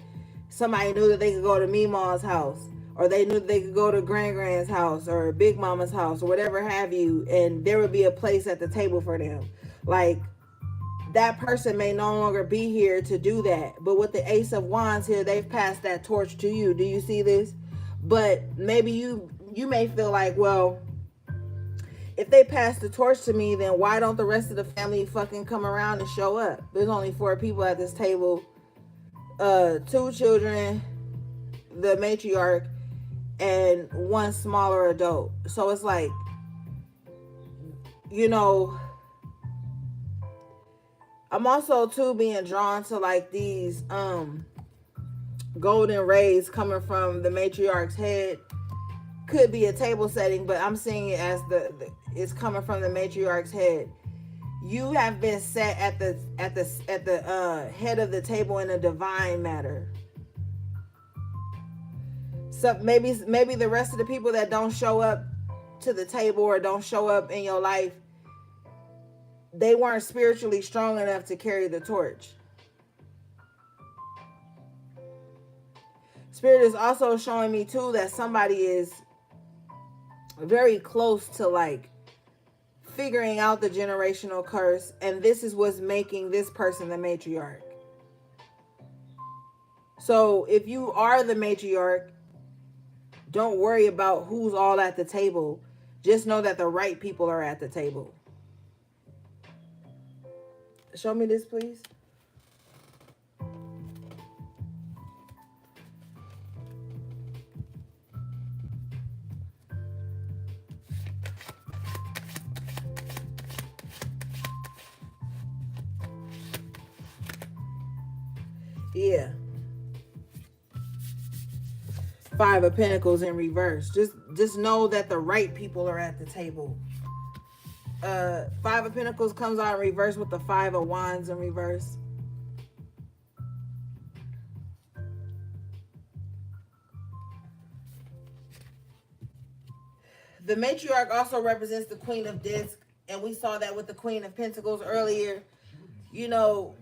somebody knew that they could go to Meemaw's house, or they knew they could go to Grand's house or Big Mama's house or whatever have you, and there would be a place at the table for them. Like, that person may no longer be here to do that. But with the Ace of Wands here, they've passed that torch to you. Do you see this? But maybe you may feel like, well, if they pass the torch to me, then why don't the rest of the family fucking come around and show up? There's only 4 people at this table. 2 children, the matriarch, and 1 smaller adult. So it's like, you know, I'm also too being drawn to like these golden rays coming from the matriarch's head. Could be a table setting, but I'm seeing it as it's coming from the matriarch's head. You have been set at the head of the table in a divine matter. So maybe the rest of the people that don't show up to the table or don't show up in your life, they weren't spiritually strong enough to carry the torch. Spirit is also showing me too that somebody is very close to like figuring out the generational curse, and this is what's making this person the matriarch. So if you are the matriarch, don't worry about who's all at the table. Just know that the right people are at the table. Show me this, please. Yeah. 5 of Pentacles in reverse. Just know that the right people are at the table. 5 of Pentacles comes out in reverse with the 5 of Wands in reverse. The matriarch also represents the Queen of Discs, and we saw that with the Queen of Pentacles earlier. You know,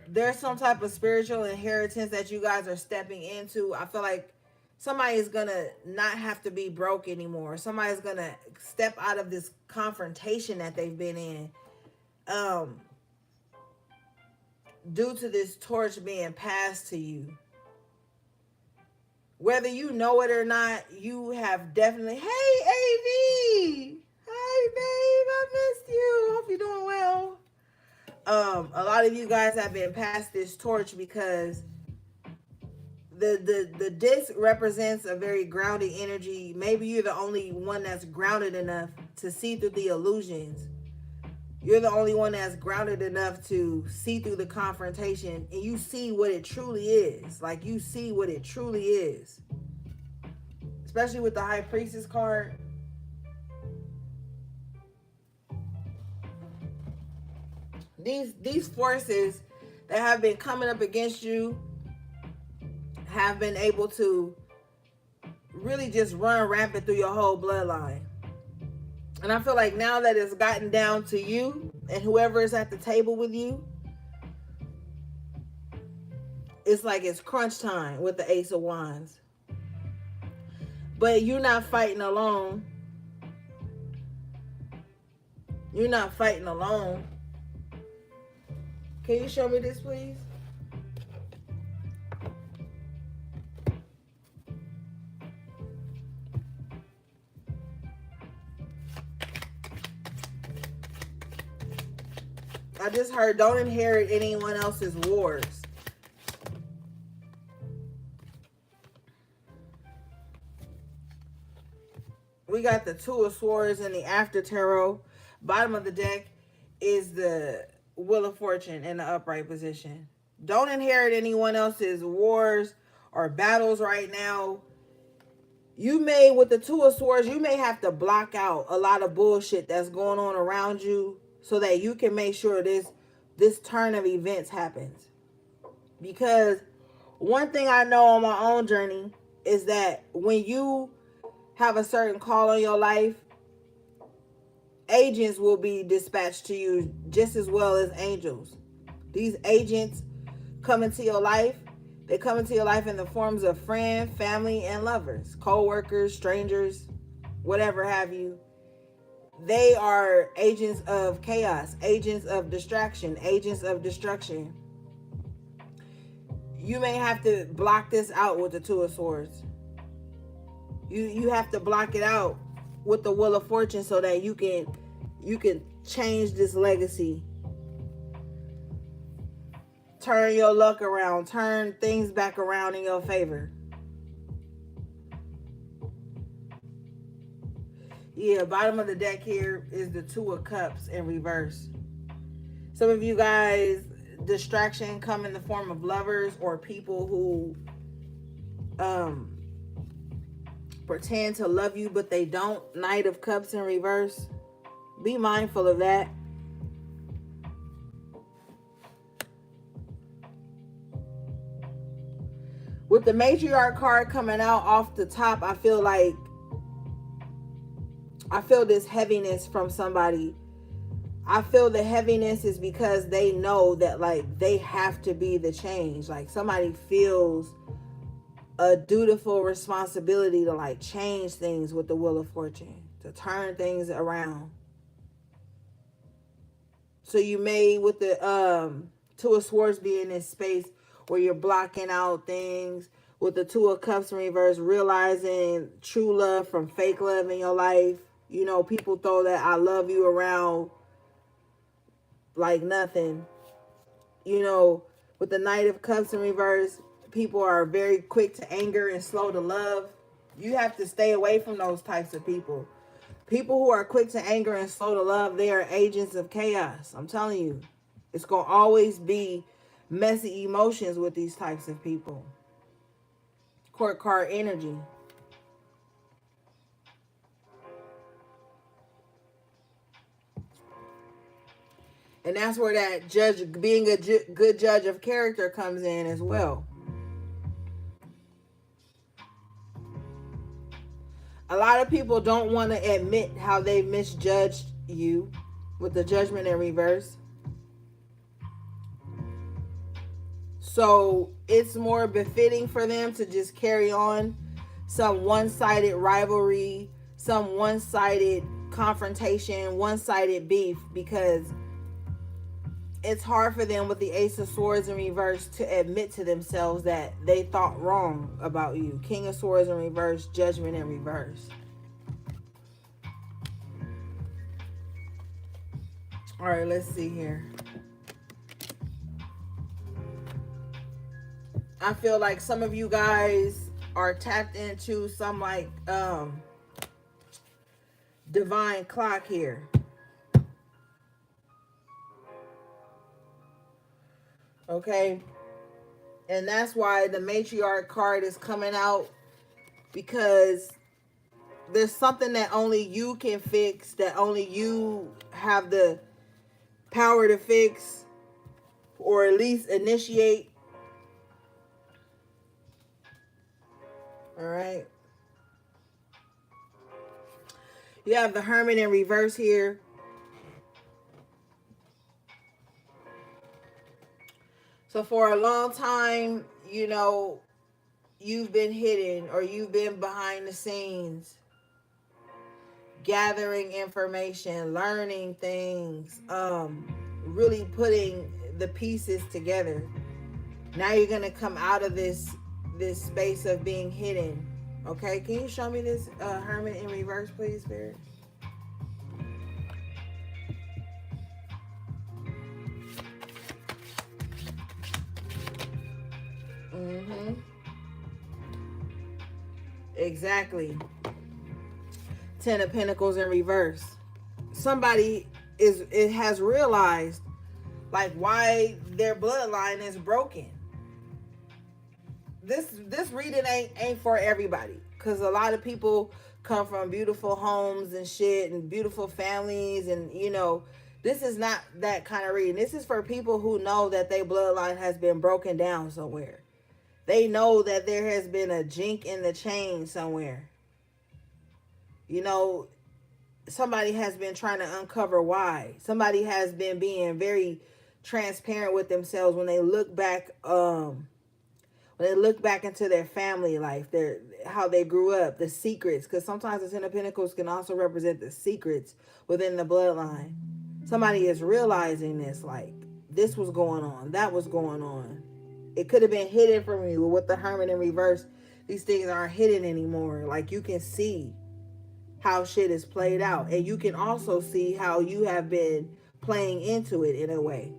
there's some type of spiritual inheritance that you guys are stepping into. I feel like somebody's gonna not have to be broke anymore. Somebody's gonna step out of this confrontation that they've been in, um, due to this torch being passed to you. Whether you know it or not, you have definitely. Hey, AV. Hi, babe. I missed you. Hope you're doing well. A lot of you guys have been passed this torch because the disc represents a very grounded energy. Maybe you're the only one that's grounded enough to see through the illusions. You're the only one that's grounded enough to see through the confrontation, and you see what it truly is. Like, you see what it truly is. Especially with the High Priestess card. These forces that have been coming up against you have been able to really just run rampant through your whole bloodline. And I feel like now that it's gotten down to you and whoever is at the table with you, it's like it's crunch time with the Ace of Wands. But you're not fighting alone. You're not fighting alone. Can you show me this, please? I just heard, don't inherit anyone else's wars. We got the Two of Swords in the After Tarot. Bottom of the deck is the Wheel of Fortune in the upright position. Don't inherit anyone else's wars or battles right now. You may, with the Two of Swords, you may have to block out a lot of bullshit that's going on around you so that you can make sure this turn of events happens. Because one thing I know on my own journey is that when you have a certain call on your life, agents will be dispatched to you just as well as angels. These agents come into your life. They come into your life in the forms of friend, family, and lovers, co-workers, strangers, whatever have you. They are agents of chaos, agents of distraction, agents of destruction. You may have to block this out with the Two of Swords. You have to block it out with the Wheel of Fortune so that you can change this legacy. Turn your luck around. Turn things back around in your favor. Yeah, bottom of the deck here is the Two of Cups in reverse. Some of you guys, distraction come in the form of lovers or people who pretend to love you but they don't. Knight of Cups in reverse. Be mindful of that. With the Matriarch card coming out off the top, I feel this heaviness from somebody. I feel the heaviness is because they know that, like, they have to be the change. Like, somebody feels a dutiful responsibility to, like, change things with the Wheel of Fortune, to turn things around. So you may, with the Two of Swords, be in this space where you're blocking out things. With the Two of Cups in reverse, realizing true love from fake love in your life. You know, people throw that I love you around like nothing. You know, with the Knight of Cups in reverse, people are very quick to anger and slow to love. You have to stay away from those types of people. People who are quick to anger and slow to love, they are agents of chaos. I'm telling you, it's going to always be messy emotions with these types of people. Court card energy. And that's where that judge, being a good judge of character, comes in as well. A lot of people don't want to admit how they misjudged you with the Judgment in reverse. So it's more befitting for them to just carry on some one-sided rivalry, some one-sided confrontation, one-sided beef, because it's hard for them with the Ace of Swords in reverse to admit to themselves that they thought wrong about you. King of Swords in reverse, Judgment in reverse. All right, let's see here. I feel like some of you guys are tapped into some like divine clock here. Okay. And that's why the matriarch card is coming out, because there's something that only you can fix, that only you have the power to fix, or at least initiate. All right. You have the Hermit in reverse here. So for a long time, you know, you've been hidden, or you've been behind the scenes, gathering information, learning things, really putting the pieces together. Now you're going to come out of this space of being hidden. Okay, can you show me this Hermit in reverse, please, Spirit? Mm-hmm. Exactly. Ten of Pentacles in reverse. Somebody has realized like why their bloodline is broken. This reading ain't for everybody, because a lot of people come from beautiful homes and shit and beautiful families, and you know, this is not that kind of reading. This is for people who know that their bloodline has been broken down somewhere. They know that there has been a jink in the chain somewhere. You know, somebody has been trying to uncover why. Somebody has been being very transparent with themselves when they look back into their family life, their how they grew up, the secrets, because sometimes the Ten of Pentacles can also represent the secrets within the bloodline. Somebody is realizing this, like, this was going on, that was going on. It could have been hidden from you, but with the Hermit in reverse, these things aren't hidden anymore. Like, you can see how shit is played out, and you can also see how you have been playing into it in a way.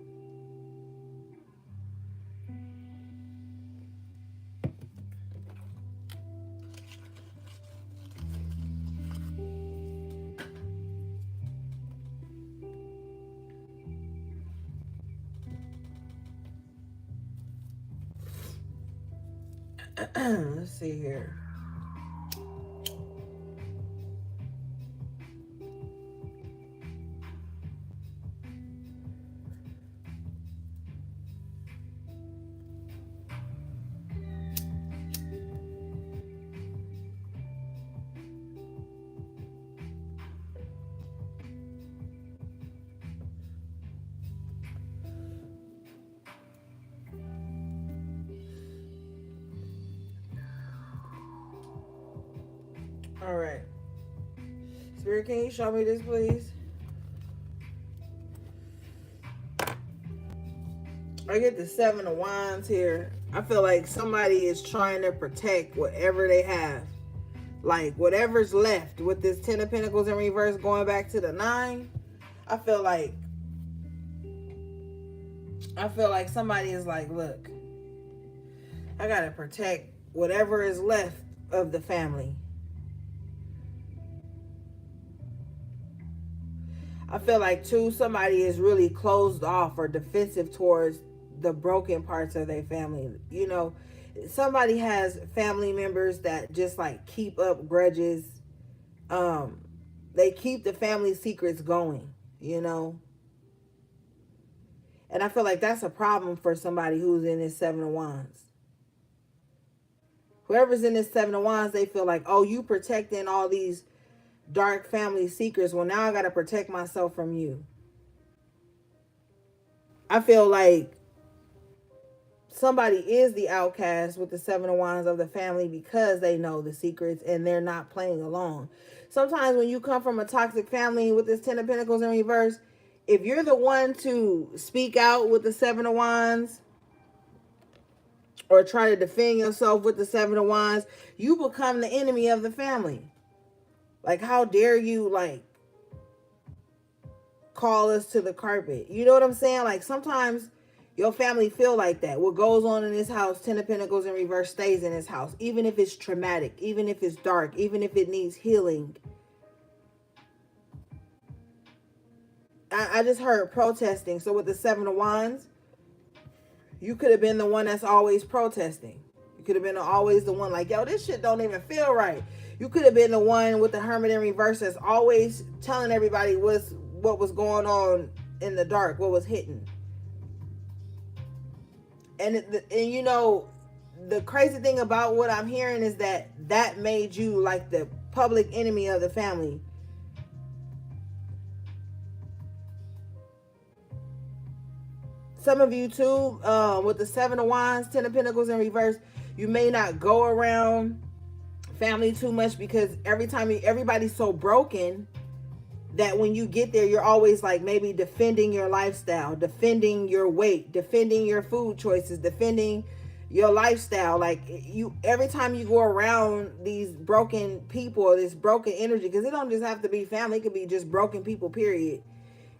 Let's see here. All right. Spirit, can you show me this, please? I get the Seven of Wands here. I feel like somebody is trying to protect whatever they have. Like, whatever's left with this Ten of Pentacles in reverse going back to the 9. I feel like somebody is like, look, I gotta protect whatever is left of the family. I feel like, too, somebody is really closed off or defensive towards the broken parts of their family. You know, somebody has family members that just like keep up grudges. They keep the family secrets going, you know. And I feel like that's a problem for somebody who's in this Seven of Wands. Whoever's in this Seven of Wands, they feel like, oh, you protecting all these dark family secrets. Well, now I got to protect myself from you. I feel like somebody is the outcast with the Seven of Wands of the family because they know the secrets and they're not playing along. Sometimes when you come from a toxic family with this Ten of Pentacles in reverse, if you're the one to speak out with the Seven of Wands or try to defend yourself with the Seven of Wands, you become the enemy of the family. Like, how dare you, like, call us to the carpet? You know what I'm saying? Like, sometimes your family feel like that. What goes on in this house, Ten of Pentacles in reverse, stays in this house. Even if it's traumatic, even if it's dark, even if it needs healing. I just heard protesting. So with the Seven of Wands, you could have been the one that's always protesting. You could have been always the one like, yo, this shit don't even feel right. You could have been the one with the Hermit in reverse that's always telling everybody what was going on in the dark, what was hidden. And you know, the crazy thing about what I'm hearing is that made you like the public enemy of the family. Some of you too, with the Seven of Wands, Ten of Pentacles in reverse, you may not go around family too much because everybody's so broken that when you get there, you're always like maybe defending your lifestyle, defending your weight, defending your food choices, defending your lifestyle. Like, every time you go around these broken people or this broken energy, because it don't just have to be family, it could be just broken people, period.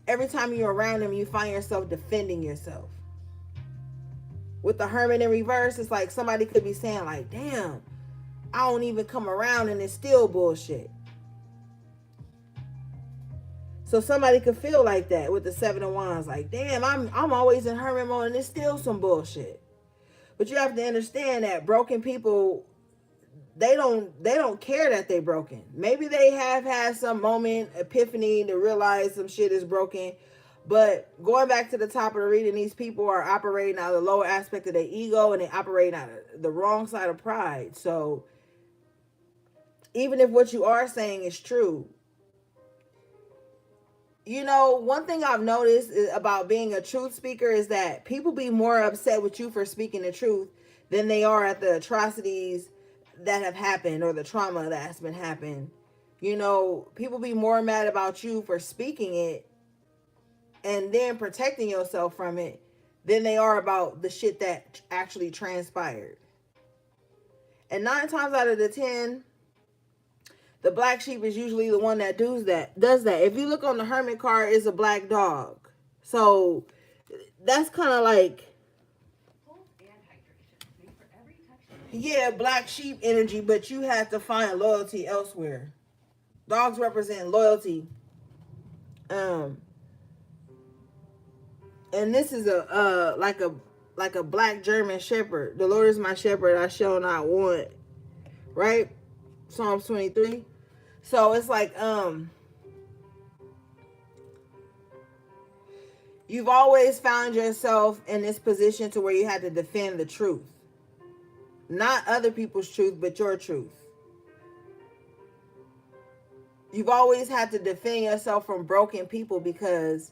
Every time you're around them, you find yourself defending yourself. With the Hermit in reverse, it's like somebody could be saying like, damn, I don't even come around and it's still bullshit. So somebody could feel like that with the Seven of Wands. Like, damn, I'm always in hermit mode and it's still some bullshit. But you have to understand that broken people, they don't care that they're broken. Maybe they have had some moment, epiphany to realize some shit is broken. But going back to the top of the reading, these people are operating out of the lower aspect of their ego and they operate out of the wrong side of pride. So even if what you are saying is true, you know, one thing I've noticed about being a truth speaker is that people be more upset with you for speaking the truth than they are at the atrocities that have happened or the trauma that's been happened. You know, people be more mad about you for speaking it and then protecting yourself from it than they are about the shit that actually transpired. And 9 times out of the 10, the black sheep is usually the one that does that. If you look on the Hermit card, it's a black dog. So that's kind of like, yeah, black sheep energy, but you have to find loyalty elsewhere. Dogs represent loyalty. And this is like a black German shepherd. The Lord is my shepherd, I shall not want. Right? Psalms 23. So it's like you've always found yourself in this position to where you had to defend the truth. Not other people's truth, but your truth. You've always had to defend yourself from broken people because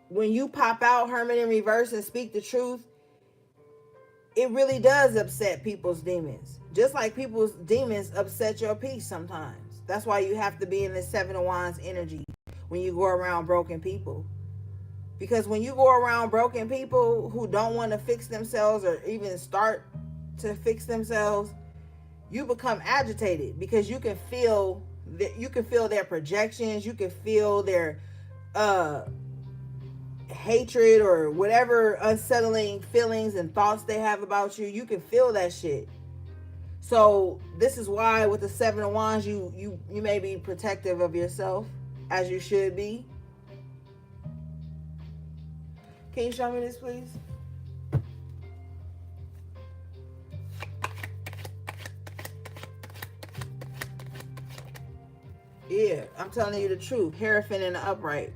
when you pop out Hermit in reverse and speak the truth, it really does upset people's demons. Just like people's demons upset your peace sometimes. That's why you have to be in the Seven of Wands energy when you go around broken people. Because when you go around broken people who don't want to fix themselves or even start to fix themselves, you become agitated because you can feel their projections, you can feel their hatred or whatever unsettling feelings and thoughts they have about you. You can feel that shit. So this is why with the Seven of Wands, you may be protective of yourself as you should be. Can you show me this, please? Yeah, I'm telling you the truth. Hierophant in the upright.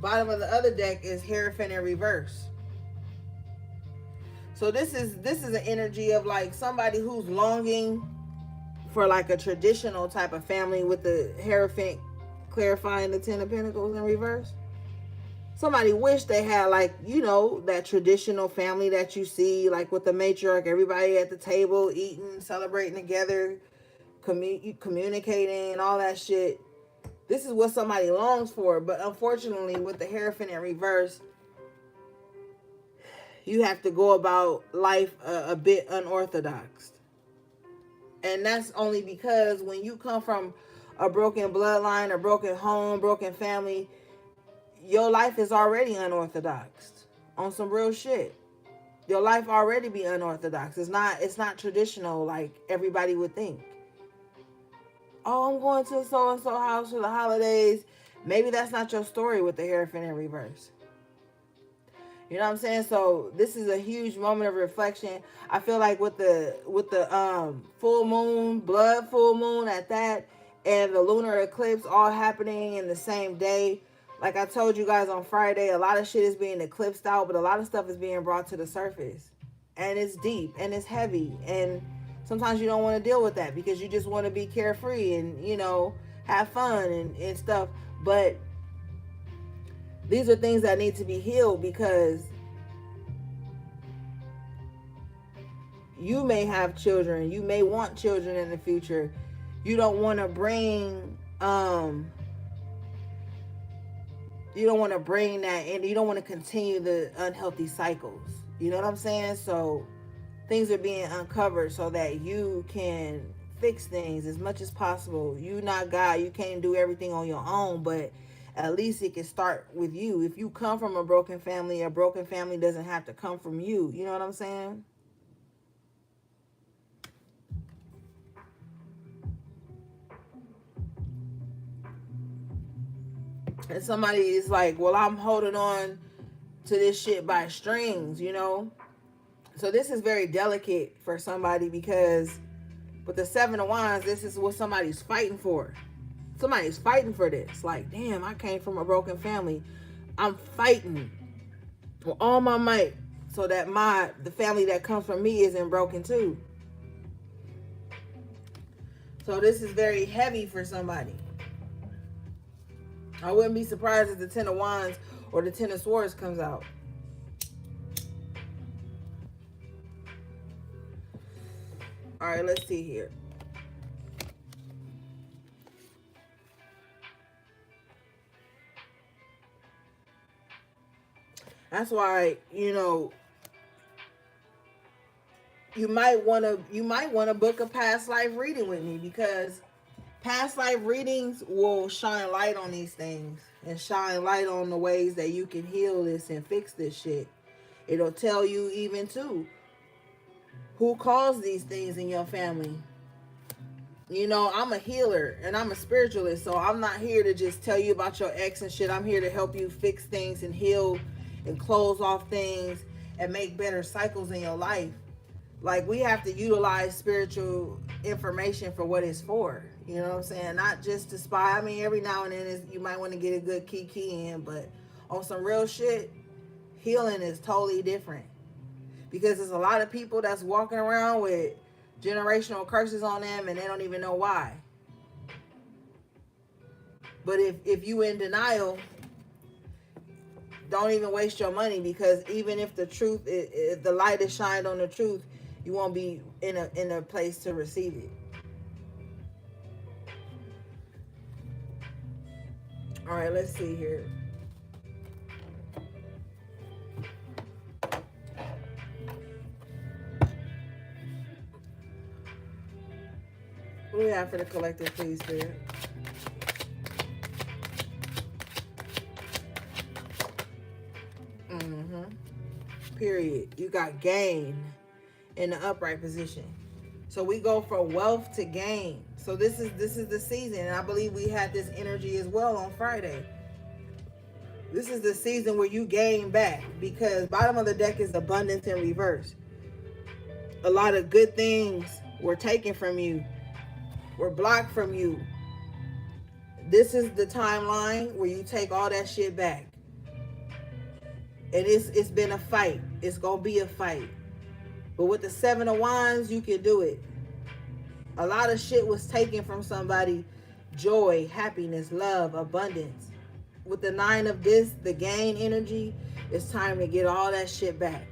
Bottom of the other deck is Hierophant in reverse. So this is an energy of like somebody who's longing for like a traditional type of family with the Hierophant clarifying the Ten of Pentacles in reverse. Somebody wish they had, like, you know, that traditional family that you see, like with the matriarch, everybody at the table eating, celebrating together, communicating and all that shit. This is what somebody longs for. But unfortunately, with the Hierophant in reverse, you have to go about life a bit unorthodox. And that's only because when you come from a broken bloodline, a broken home, broken family, your life is already unorthodox on some real shit. Your life already be unorthodox. It's not traditional like everybody would think. Oh, I'm going to so and so house for the holidays. Maybe that's not your story with the Hierophant in reverse. You know what I'm saying? So this is a huge moment of reflection. I feel like with the full moon, blood full moon at that, and the lunar eclipse all happening in the same day. Like I told you guys on Friday, a lot of shit is being eclipsed out, but a lot of stuff is being brought to the surface. And it's deep and it's heavy. And sometimes you don't want to deal with that because you just want to be carefree and, you know, have fun and stuff. But these are things that need to be healed because you may have children. You may want children in the future. You don't want to bring that, and you don't want to continue the unhealthy cycles. You know what I'm saying? So things are being uncovered so that you can fix things as much as possible. You not God. You can't do everything on your own, but at least it can start with you. If you come from a broken family doesn't have to come from you. You know what I'm saying? And somebody is like, well, I'm holding on to this shit by strings, you know? So this is very delicate for somebody because with the Seven of Wands, this is what somebody's fighting for. Somebody's fighting for this. Like, damn, I came from a broken family. I'm fighting with all my might so that the family that comes from me isn't broken too. So this is very heavy for somebody. I wouldn't be surprised if the Ten of Wands or the Ten of Swords comes out. All right, let's see here. That's why, you know, you might want to book a past life reading with me because past life readings will shine light on these things and shine light on the ways that you can heal this and fix this shit. It'll tell you even too who caused these things in your family. You know, I'm a healer and I'm a spiritualist, so I'm not here to just tell you about your ex and shit. I'm here to help you fix things and heal and close off things and make better cycles in your life. Like, we have to utilize spiritual information for what it's for. You know what I'm saying? Not just to spy. I mean, every now and then you might want to get a good key in, but on some real shit, healing is totally different. Because there's a lot of people that's walking around with generational curses on them and they don't even know why. But if you in denial, don't even waste your money, because even if the truth, if the light is shined on the truth, you won't be in a place to receive it. All right, let's see here. What do we have for the collective, please, Spirit? Period. You got gain in the upright position. So we go from wealth to gain. So this is the season, and I believe we had this energy as well on Friday. This is the season where you gain back, because bottom of the deck is abundance in reverse. A lot of good things were taken from you, were blocked from you. This is the timeline where you take all that shit back. And it's been a fight. It's gonna be a fight. But with the Seven of Wands, you can do it. A lot of shit was taken from somebody. Joy, happiness, love, abundance. with the 9 of this, the gain energy, it's time to get all that shit back.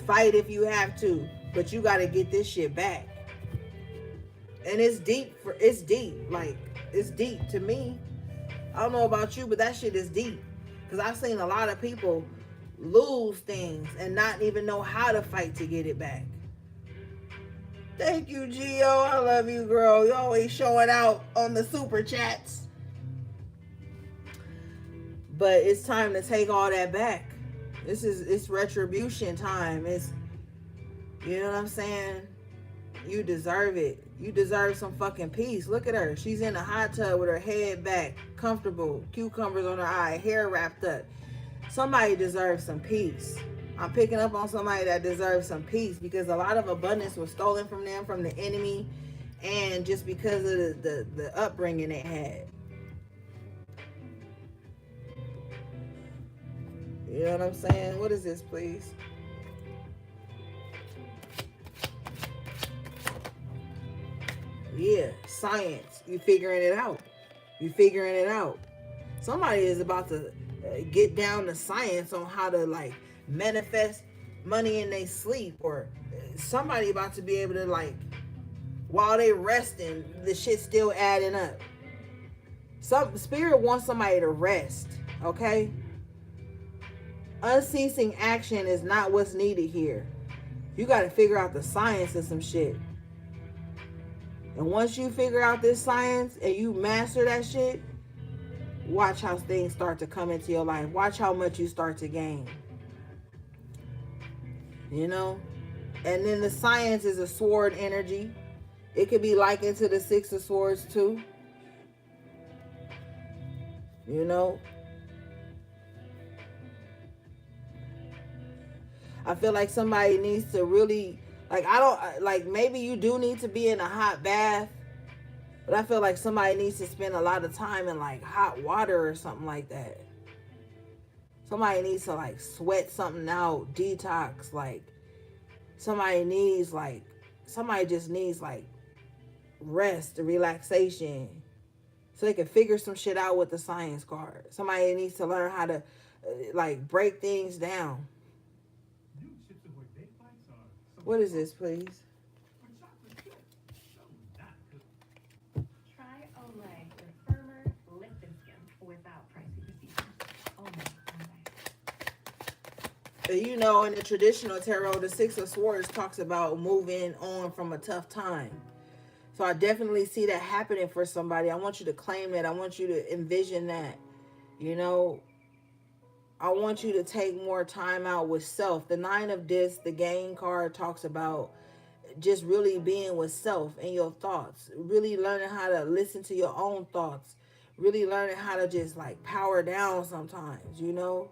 Fight if you have to, but you got to get this shit back. And it's deep. It's deep. Like, it's deep to me. I don't know about you, but that shit is deep. Because I've seen a lot of people lose things and not even know how to fight to get it back. Thank you, Gio. I love you, girl. You always showing out on the super chats. But it's time to take all that back. It's retribution time. It's, you know what I'm saying? You deserve it. You deserve some fucking peace. Look at her. She's in a hot tub with her head back, comfortable, cucumbers on her eye, hair wrapped up. Somebody deserves some peace. I'm picking up on somebody that deserves some peace, because a lot of abundance was stolen from them, from the enemy, and just because of the upbringing they had. You know what I'm saying? What is this, please? Yeah, science. You figuring it out. You figuring it out. Somebody is about to get down to science on how to like manifest money in their sleep, or somebody about to be able to, like, while they resting, the shit still adding up. Some spirit wants somebody to rest, okay? Unceasing action is not what's needed here. You got to figure out the science of some shit. And once you figure out this science and you master that shit, watch how things start to come into your life. Watch how much you start to gain. You know? And then the science is a sword energy. It could be likened to the 6 of Swords too. You know? I feel like somebody needs to really, maybe you do need to be in a hot bath, but I feel like somebody needs to spend a lot of time in like hot water or something like that. Somebody needs to like sweat something out, detox. Like somebody just needs like rest, relaxation, so they can figure some shit out with the science card. Somebody needs to learn how to like break things down. What is this, please? Try Olay for firmer, lifted skin without pricey procedures. Olay. You know, in the traditional tarot, the 6 of Swords talks about moving on from a tough time. So I definitely see that happening for somebody. I want you to claim that. I want you to envision that. You know, I want you to take more time out with self. The 9 of Discs, the Gain card, talks about just really being with self and your thoughts. Really learning how to listen to your own thoughts. Really learning how to just like power down sometimes, you know.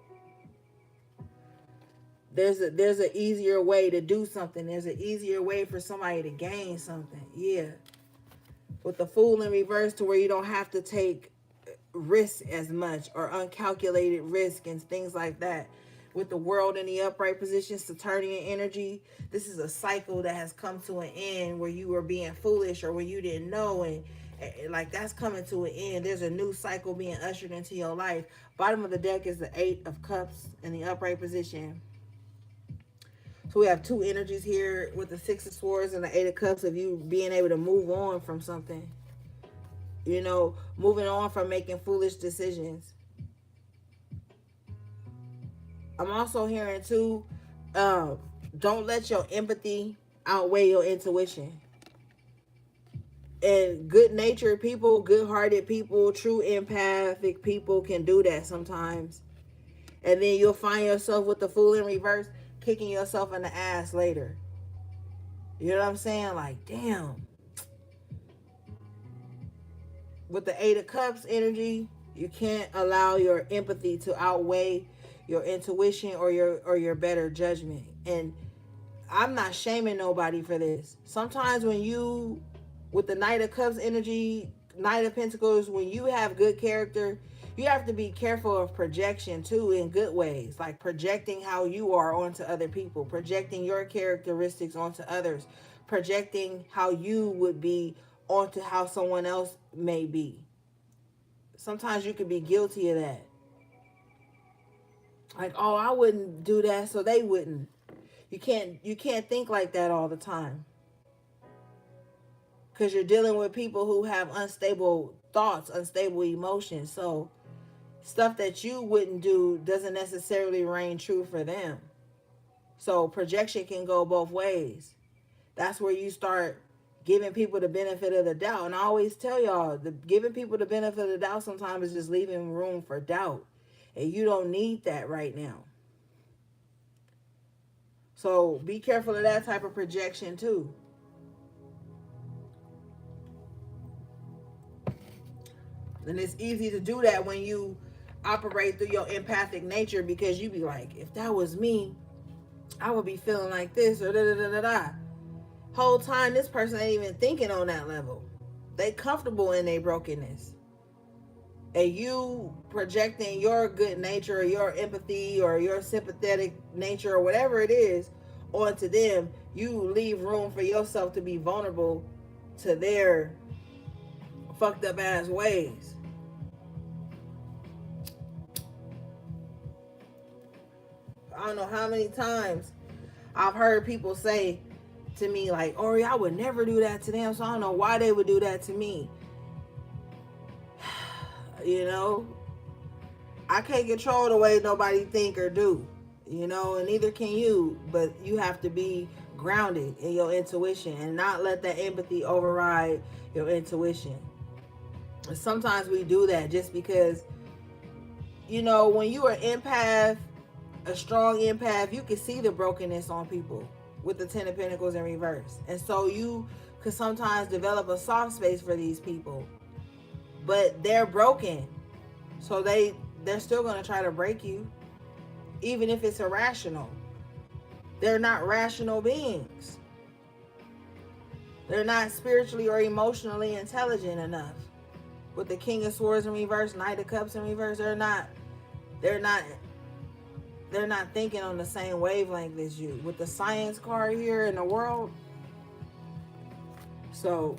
There's an easier way to do something. There's an easier way for somebody to gain something. Yeah. With the Fool in reverse, to where you don't have to take risk as much, or uncalculated risk and things like that. With the World in the upright position, Saturnian energy, this is a cycle that has come to an end where you were being foolish or where you didn't know, and like that's coming to an end. There's a new cycle being ushered into your life. Bottom of the deck is the 8 of Cups in the upright position. So we have two energies here with the 6 of Swords and the 8 of Cups of you being able to move on from something. You know, moving on from making foolish decisions. I'm also hearing too, don't let your empathy outweigh your intuition. And good-natured people, good-hearted people, true empathic people can do that sometimes. And then you'll find yourself with the Fool in reverse, kicking yourself in the ass later. You know what I'm saying? Like, damn. With the 8 of Cups energy, you can't allow your empathy to outweigh your intuition or your better judgment. And I'm not shaming nobody for this. Sometimes when you, with the Knight of Cups energy, Knight of Pentacles, when you have good character, you have to be careful of projection too, in good ways. Like projecting how you are onto other people, projecting your characteristics onto others, projecting how you would be onto how someone else may be. Sometimes you could be guilty of that. Like, oh, I wouldn't do that, so they wouldn't. You can't think like that all the time. Because you're dealing with people who have unstable thoughts, unstable emotions. So stuff that you wouldn't do doesn't necessarily reign true for them. So projection can go both ways. That's where you start giving people the benefit of the doubt. And I always tell y'all, giving people the benefit of the doubt sometimes is just leaving room for doubt. And you don't need that right now. So be careful of that type of projection too. And it's easy to do that when you operate through your empathic nature, because you be like, if that was me, I would be feeling like this or da da da da da. Whole time this person ain't even thinking on that level. They comfortable in their brokenness. And you projecting your good nature or your empathy or your sympathetic nature or whatever it is onto them, you leave room for yourself to be vulnerable to their fucked up ass ways. I don't know how many times I've heard people say to me like, Ori, I would never do that to them, so I don't know why they would do that to me. You know, I can't control the way nobody think or do, you know, and neither can you, but you have to be grounded in your intuition and not let that empathy override your intuition. And sometimes we do that just because, you know, when you are empath, a strong empath, you can see the brokenness on people with the 10 of Pentacles in reverse. And so you could sometimes develop a soft space for these people. But they're broken. So they're still going to try to break you. Even if it's irrational. They're not rational beings. They're not spiritually or emotionally intelligent enough. With the King of Swords in reverse, Knight of Cups in reverse, they're not thinking on the same wavelength as you. With the Science card here in the World. So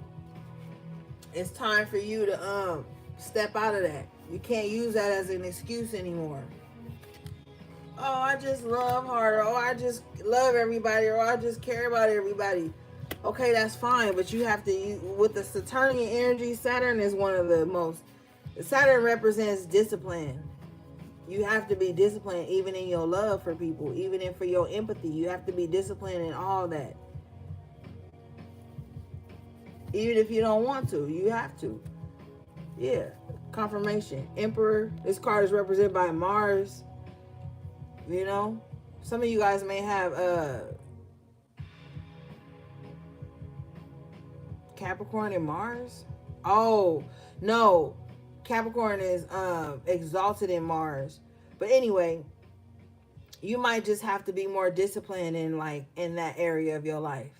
it's time for you to step out of that. You can't use that as an excuse anymore. Oh, I just love hard. Oh, I just love everybody. Or I just care about everybody. Okay, that's fine. But you have to, with the Saturnian energy, Saturn is one of the most, Saturn represents discipline. You have to be disciplined even in your love for people. Even for your empathy. You have to be disciplined in all that. Even if you don't want to, you have to. Yeah. Confirmation. Emperor. This card is represented by Mars. You know? Some of you guys may have Capricorn and Mars. Oh, no. Capricorn is exalted in Mars. But anyway, you might just have to be more disciplined in that area of your life.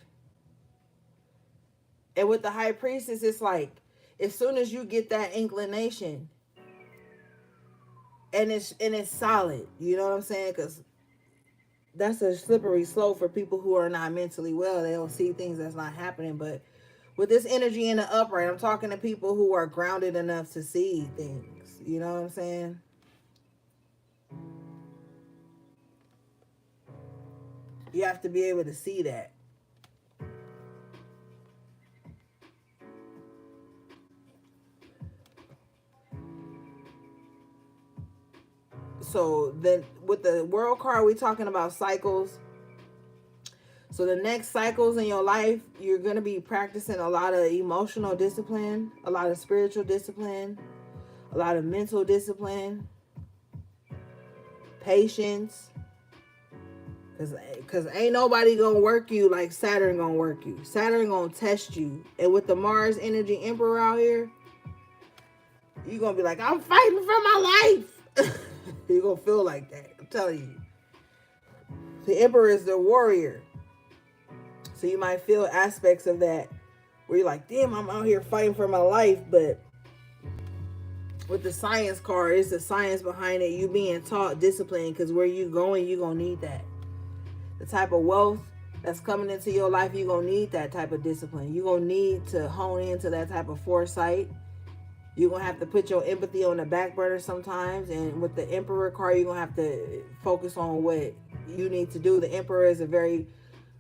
And with the High Priestess, it's like, as soon as you get that inclination, and it's solid, you know what I'm saying? Because that's a slippery slope for people who are not mentally well. They'll see things that's not happening. But with this energy in the upright, I'm talking to people who are grounded enough to see things. You know what I'm saying? You have to be able to see that. So then with the World card, we're talking about cycles. So the next cycles in your life, you're going to be practicing a lot of emotional discipline, a lot of spiritual discipline, a lot of mental discipline, patience. Because ain't nobody going to work you like Saturn going to work you. Saturn going to test you. And with the Mars energy Emperor out here, you're going to be like, I'm fighting for my life. You're going to feel like that. I'm telling you. The Emperor is the warrior. So you might feel aspects of that where you're like, damn, I'm out here fighting for my life. But with the Science card, it's the science behind it. You being taught discipline, because where you going, you're going to need that. The type of wealth that's coming into your life, you're going to need that type of discipline. You're going to need to hone into that type of foresight. You're going to have to put your empathy on the back burner sometimes. And with the Emperor card, you're going to have to focus on what you need to do. The Emperor is a very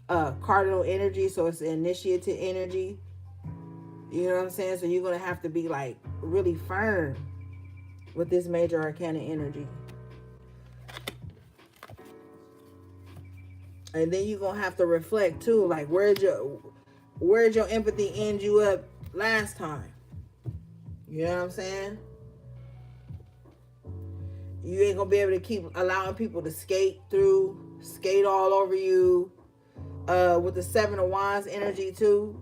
cardinal energy, so it's an initiative energy. You know what I'm saying? So you're going to have to be like really firm with this major arcana energy. And then you're going to have to reflect too. Like, where'd your empathy end you up last time? You know what I'm saying? You ain't going to be able to keep allowing people to skate all over you. With the Seven of Wands energy too.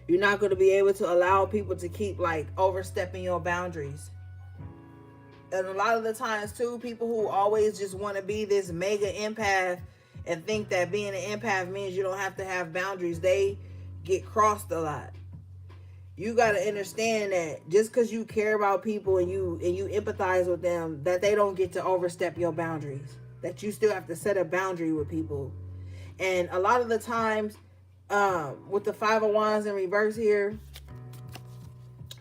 You're not going to be able to allow people to keep like overstepping your boundaries. And a lot of the times too, people who always just want to be this mega empath and think that being an empath means you don't have to have boundaries, they get crossed a lot. You got to understand that just because you care about people and you empathize with them, that they don't get to overstep your boundaries. That you still have to set a boundary with people. And a lot of the times, with the Five of Wands in reverse here,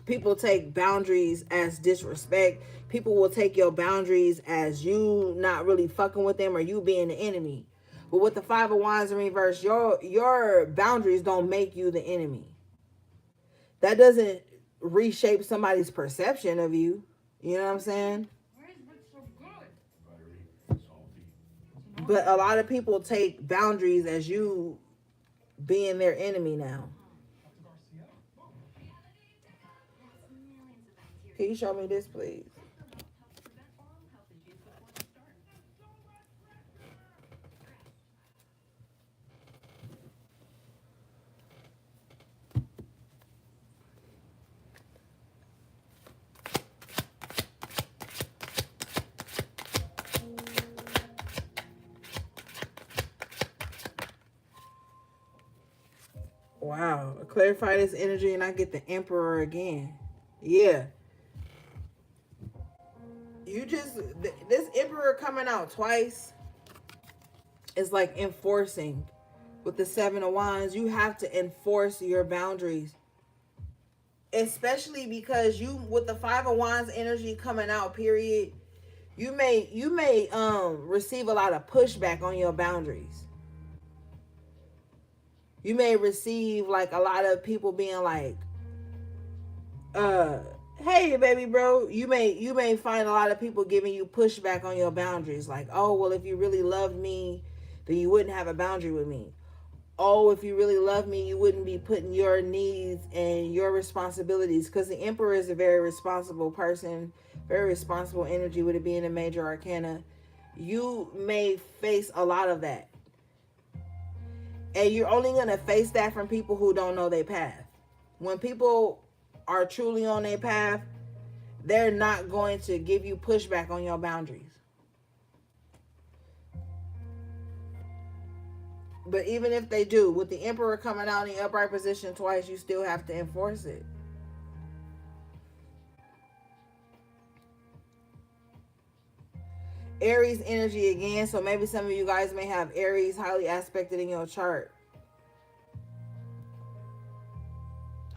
people take boundaries as disrespect. People will take your boundaries as you not really fucking with them or you being the enemy. But with the Five of Wands in reverse, your boundaries don't make you the enemy. That doesn't reshape somebody's perception of you. You know what I'm saying? But a lot of people take boundaries as you being their enemy now. Can you show me this, please? Wow. Clarify this energy and I get the Emperor again. Yeah. This Emperor coming out twice is like enforcing. With the Seven of Wands, you have to enforce your boundaries. Especially because with the Five of Wands energy coming out, period, you may receive a lot of pushback on your boundaries. You may receive like a lot of people being like, hey baby bro. You may find a lot of people giving you pushback on your boundaries. Like, oh, well, if you really loved me, then you wouldn't have a boundary with me. Oh, if you really love me, you wouldn't be putting your needs and your responsibilities. Because the Emperor is a very responsible person, very responsible energy with it being a major arcana. You may face a lot of that. And you're only going to face that from people who don't know their path. When people are truly on their path, they're not going to give you pushback on your boundaries. But even if they do, with the Emperor coming out in the upright position twice, you still have to enforce it. Aries energy again. So maybe some of you guys may have Aries highly aspected in your chart.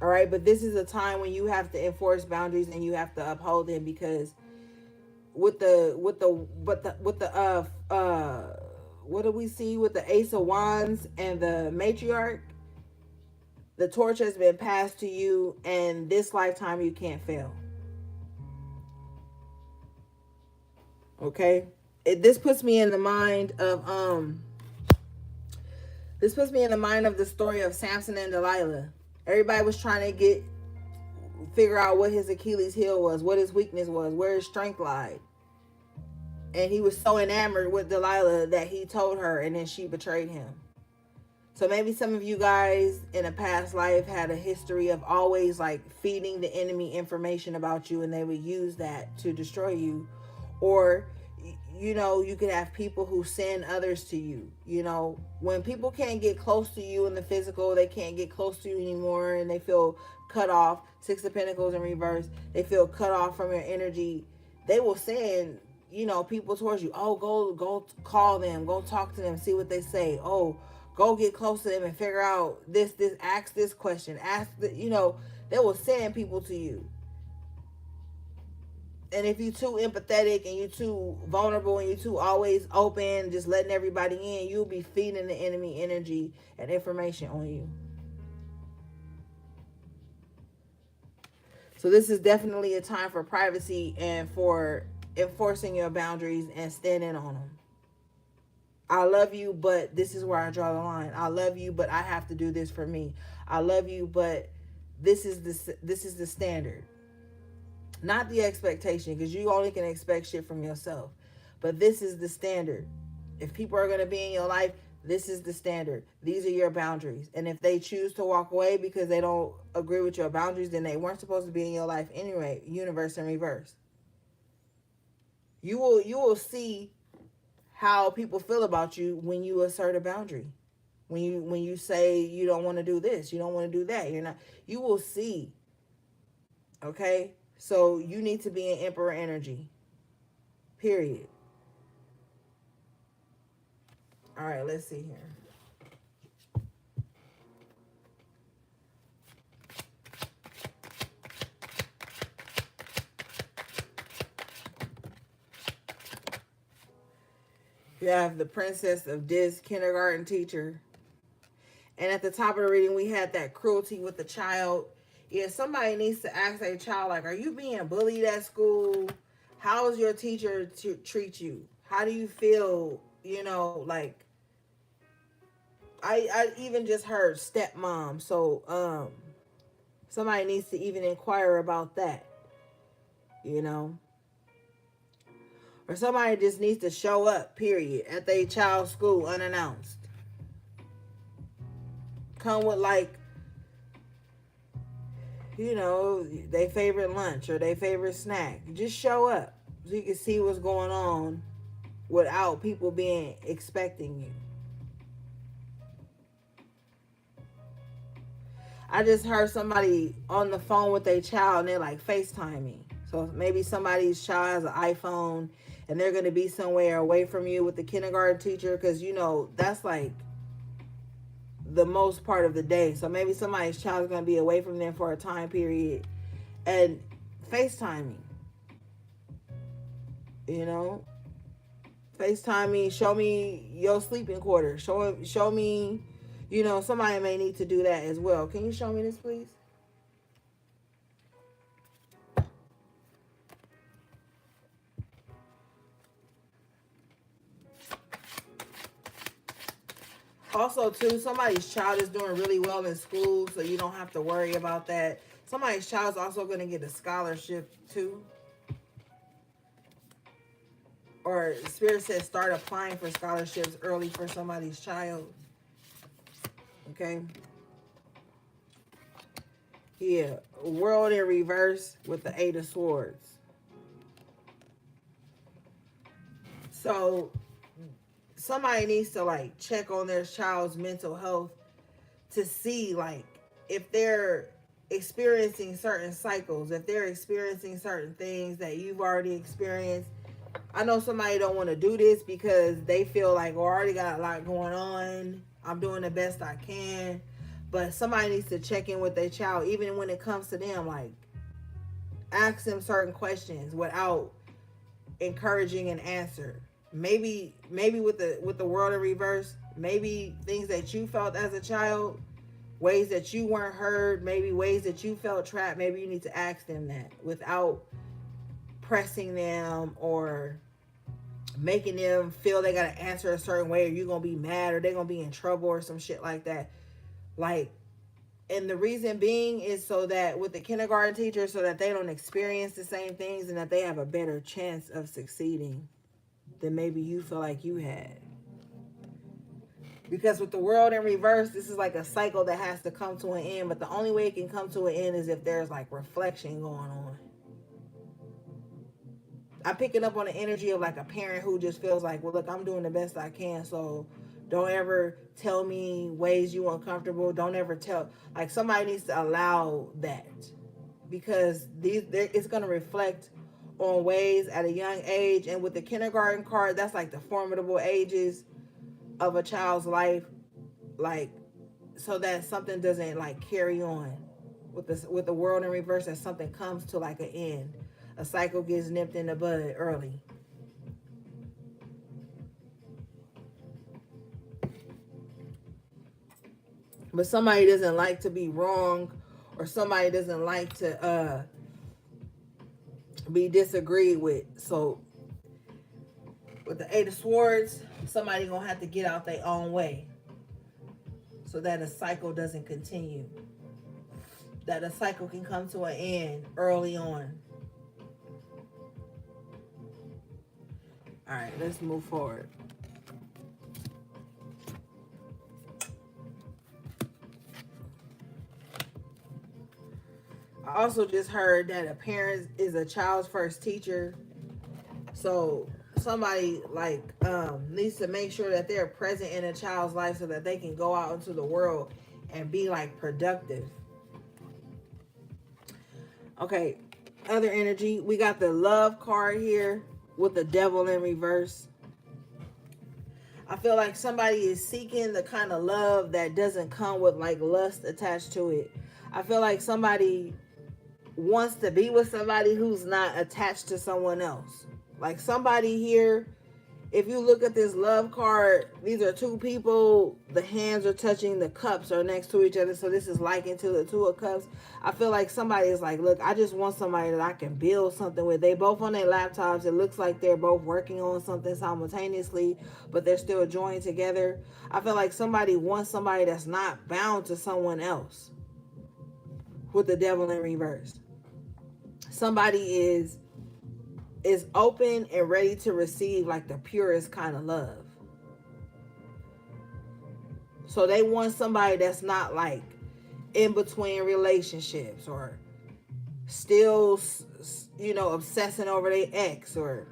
All right, but this is a time when you have to enforce boundaries and you have to uphold them, because what do we see with the Ace of Wands and the Matriarch? The torch has been passed to you, and this lifetime you can't fail. Okay? This puts me in the mind of the story of Samson and Delilah. Everybody was trying to figure out what his Achilles heel was, what his weakness was, where his strength lied. And he was so enamored with Delilah that he told her, and then she betrayed him. So maybe some of you guys in a past life had a history of always like feeding the enemy information about you, and they would use that to destroy you. Or, you could have people who send others to you. When people can't get close to you in the physical, they can't get close to you anymore, and they feel cut off. Six of Pentacles in reverse. They feel cut off from your energy. They will send people towards you. Oh, go call them, go talk to them, see what they say. Oh, Go get close to them and figure out ask this question. They will send people to you. And if you're too empathetic and you're too vulnerable and you're too always open, just letting everybody in, you'll be feeding the enemy energy and information on you. So this is definitely a time for privacy and for enforcing your boundaries and standing on them. I love you, but this is where I draw the line. I love you, but I have to do this for me. I love you, but this is the standard. Not the expectation, because you only can expect shit from yourself. But this is the standard. If people are going to be in your life, this is the standard. These are your boundaries. And if they choose to walk away because they don't agree with your boundaries, then they weren't supposed to be in your life anyway. Universe in reverse. You will see how people feel about you when you assert a boundary. When you say you don't want to do this, you don't want to do that. You will see. Okay? So you need to be in Emperor energy. Period. All right, let's see here. You have the Princess of Dis, kindergarten teacher. And at the top of the reading, we had that cruelty with the child. Yeah, somebody needs to ask a child, like, are you being bullied at school? How is your teacher to treat you? How do you feel? Like, I even just heard stepmom. So, somebody needs to even inquire about that, Or somebody just needs to show up, period, at their child's school unannounced. Come with, like, their favorite lunch or their favorite snack. Just show up so you can see what's going on without people being expecting you. I just heard somebody on the phone with their child and they're like FaceTiming. So maybe somebody's child has an iPhone and they're going to be somewhere away from you with the kindergarten teacher because, that's like the most part of the day. So maybe somebody's child is going to be away from them for a time period and FaceTiming. FaceTime me, show me your sleeping quarters. Show me, somebody may need to do that as well. Can you show me this, please? Also, too, somebody's child is doing really well in school, so you don't have to worry about that. Somebody's child is also going to get a scholarship, too. Or Spirit says start applying for scholarships early for somebody's child. Okay? Yeah. World in reverse with the 8 of Swords. So somebody needs to, like, check on their child's mental health to see, like, if they're experiencing certain cycles, if they're experiencing certain things that you've already experienced. I know somebody don't want to do this because they feel like, I already got a lot going on. I'm doing the best I can. But somebody needs to check in with their child, even when it comes to them, like, ask them certain questions without encouraging an answer. Maybe with the world in reverse, maybe things that you felt as a child, ways that you weren't heard, maybe ways that you felt trapped, maybe you need to ask them that without pressing them or making them feel they gotta answer a certain way, or you're gonna be mad, or they're gonna be in trouble or some shit like that. Like, and the reason being is so that with the kindergarten teacher, so that they don't experience the same things and that they have a better chance of succeeding than maybe you feel like you had. Because with the world in reverse, this is like a cycle that has to come to an end, but the only way it can come to an end is if there's like reflection going on. I'm picking up on the energy of like a parent who just feels like, well, look, I'm doing the best I can, so don't ever tell me ways you uncomfortable. Don't ever tell. Like, somebody needs to allow that, because it's going to reflect on ways at a young age. And with the kindergarten card, that's like the formidable ages of a child's life. like, so that something doesn't like carry on with the world in reverse, that something comes to like an end. A cycle gets nipped in the bud early. But somebody doesn't like to be wrong, or somebody doesn't like to be disagreed with. So with the Eight of Swords, somebody gonna have to get out their own way so that a cycle doesn't continue. That a cycle can come to an end early on. All right, let's move forward. I also just heard that a parent is a child's first teacher. So somebody like needs to make sure that they're present in a child's life so that they can go out into the world and be like productive. Okay, other energy. We got the love card here with the devil in reverse. I feel like somebody is seeking the kind of love that doesn't come with like lust attached to it. I feel like somebody wants to be with somebody who's not attached to someone else. Like somebody here, if you look at this love card, these are two people, the hands are touching, the cups are next to each other. So this is likened to the Two of Cups. I feel like somebody is like, look, I just want somebody that I can build something with. They both on their laptops. It looks like they're both working on something simultaneously, but they're still joined together. I feel like somebody wants somebody that's not bound to someone else with the devil in reverse. Somebody is open and ready to receive like the purest kind of love. So they want somebody that's not like in between relationships or still, obsessing over their ex, or,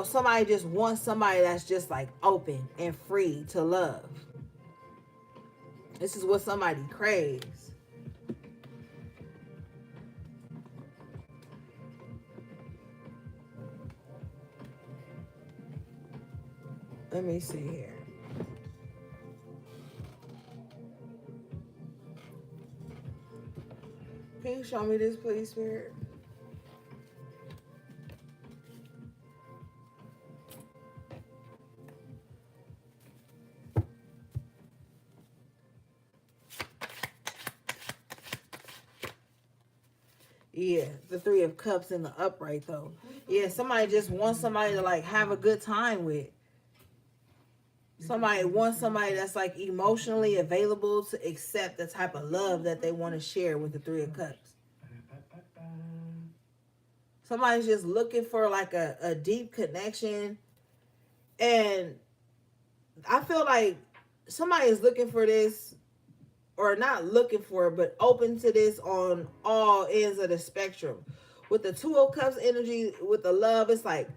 somebody just wants somebody that's just like open and free to love. This is what somebody craves. Let me see here. Can you show me this, please, Spirit? Yeah, the Three of Cups in the upright, though. Yeah, somebody just wants somebody to like have a good time with. Somebody wants somebody that's like emotionally available to accept the type of love that they want to share with the Three of Cups. Somebody's just looking for like a deep connection. And I feel like somebody is looking for this, or not looking for it, but open to this on all ends of the spectrum. With the Two of Cups energy, with the love, it's like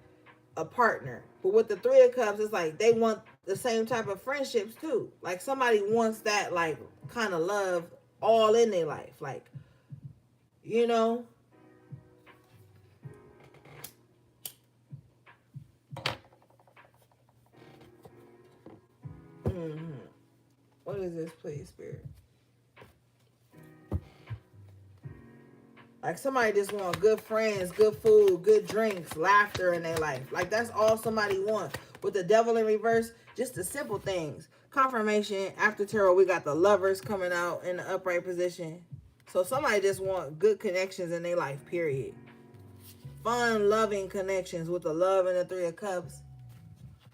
a partner. But with the Three of Cups, it's like they want the same type of friendships too. Like somebody wants that like kind of love all in their life. Like, Mm-hmm. What is this, please, Spirit? Like somebody just want good friends, good food, good drinks, laughter in their life. Like that's all somebody wants. With the devil in reverse, just the simple things. Confirmation. After tarot, we got the Lovers coming out in the upright position. So somebody just want good connections in their life, period. Fun, loving connections with the Love and the Three of Cups.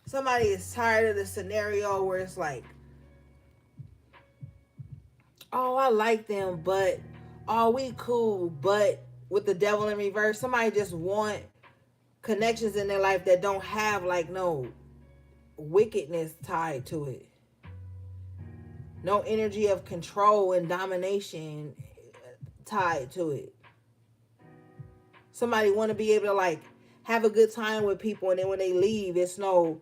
Somebody is tired of the scenario where it's like, oh, I like them, but oh, we cool, but with the devil in reverse, somebody just want connections in their life that don't have like no wickedness tied to it. No energy of control and domination tied to it. Somebody want to be able to like have a good time with people, and then when they leave, it's no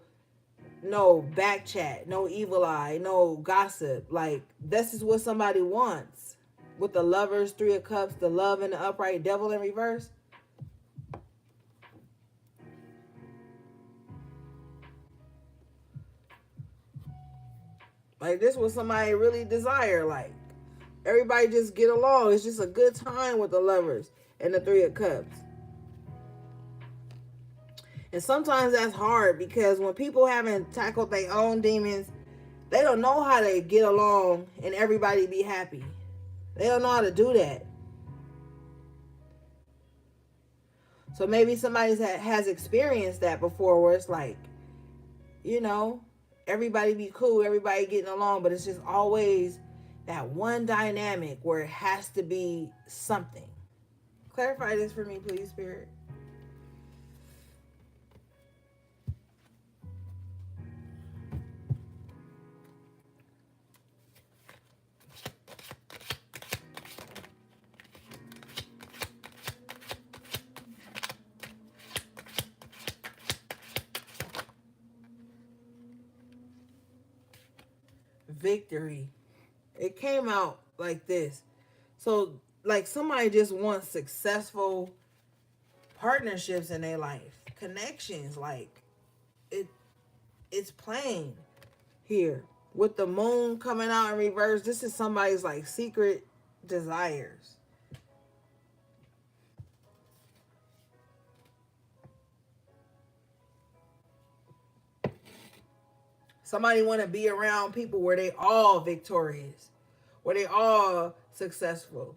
back chat, no evil eye, no gossip. Like this is what somebody wants. With the Lovers, Three of Cups, the Love and the upright, devil in reverse. Like this was somebody really desire. Like everybody just get along. It's just a good time with the Lovers and the Three of Cups. And sometimes that's hard because when people haven't tackled their own demons, they don't know how to get along and everybody be happy. They don't know how to do that. So maybe somebody has experienced that before where it's like, you know, everybody be cool, everybody getting along, but it's just always that one dynamic where it has to be something. Clarify this for me, please, Spirit. Victory. It came out like this. So, like somebody just wants successful partnerships in their life, connections. Like it's plain here with the moon coming out in reverse. This is somebody's like secret desires. Somebody want to be around people where they all victorious, where they all successful,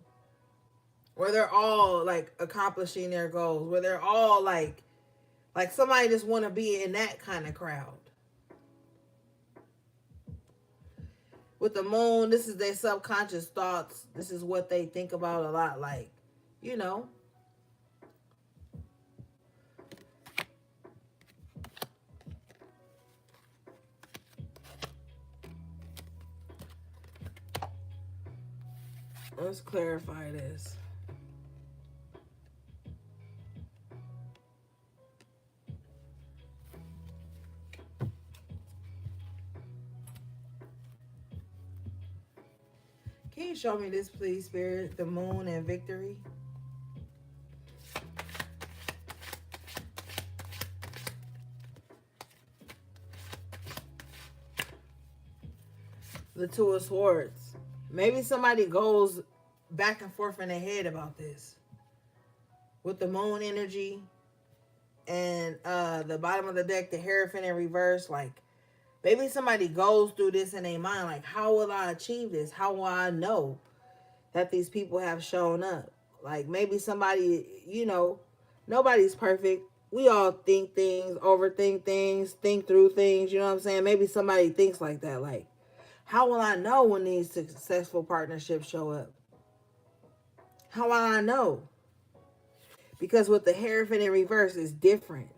where they're all like accomplishing their goals, where they're all like somebody just want to be in that kind of crowd. With the moon, this is their subconscious thoughts. This is what they think about a lot. Like, you know. Let's clarify this. Can you show me this, please, Spirit? The moon and victory. The Two of Swords. Maybe somebody goes back and forth in their head about this. With the moon energy and the bottom of the deck, the Hierophant in reverse, like maybe somebody goes through this in their mind, like, how will I achieve this? How will I know that these people have shown up? Like maybe somebody, you know, nobody's perfect. We all think things, overthink things, think through things, you know what I'm saying? Maybe somebody thinks like that, like, how will I know when these successful partnerships show up? How will I know? Because with the Hierophant in reverse, it's different.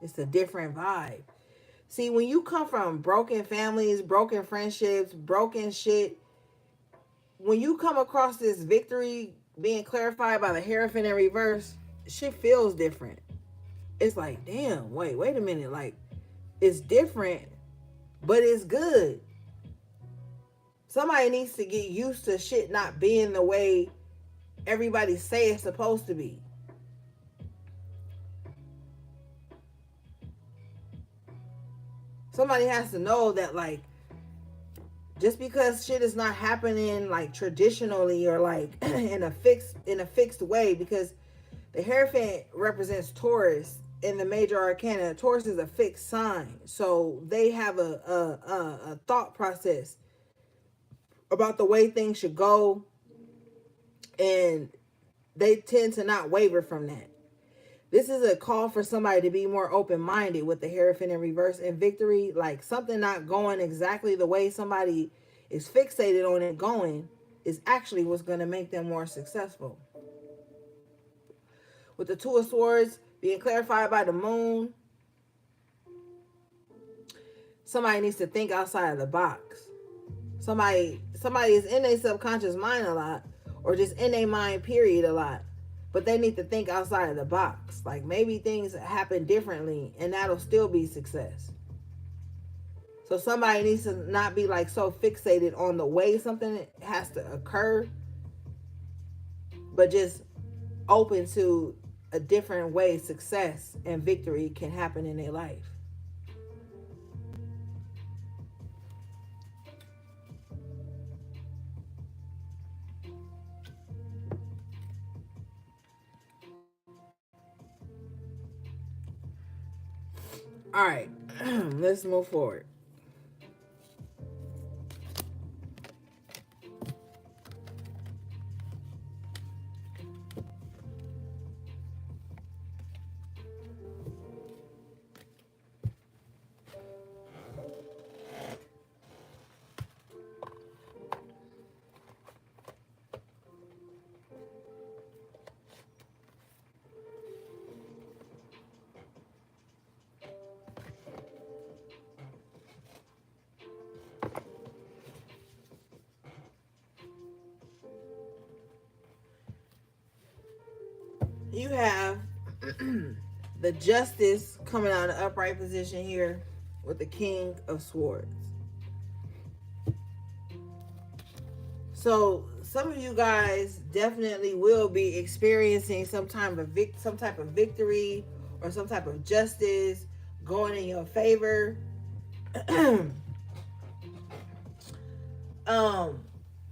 It's a different vibe. See, when you come from broken families, broken friendships, broken shit, when you come across this victory being clarified by the Hierophant in reverse, shit feels different. It's like, damn, wait a minute. Like, it's different, but it's good. Somebody needs to get used to shit not being the way everybody say it's supposed to be. Somebody has to know that, like, just because shit is not happening like traditionally or like in a fixed way, because the Hierophant represents Taurus in the major arcana. Taurus is a fixed sign, so they have a thought process about the way things should go, and they tend to not waver from that. This is a call for somebody to be more open-minded with the Hierophant in reverse and victory. Like something not going exactly the way somebody is fixated on it going is actually what's going to make them more successful. With the Two of Swords being clarified by the moon, somebody needs to think outside of the box. Somebody is in their subconscious mind a lot, or just in their mind period a lot, but they need to think outside of the box. Like maybe things happen differently and that'll still be success. So somebody needs to not be like so fixated on the way something has to occur, but just open to a different way success and victory can happen in their life. All right, let's move forward. You have the Justice coming out of upright position here with the King of Swords. So some of you guys definitely will be experiencing some type of victory or some type of justice going in your favor.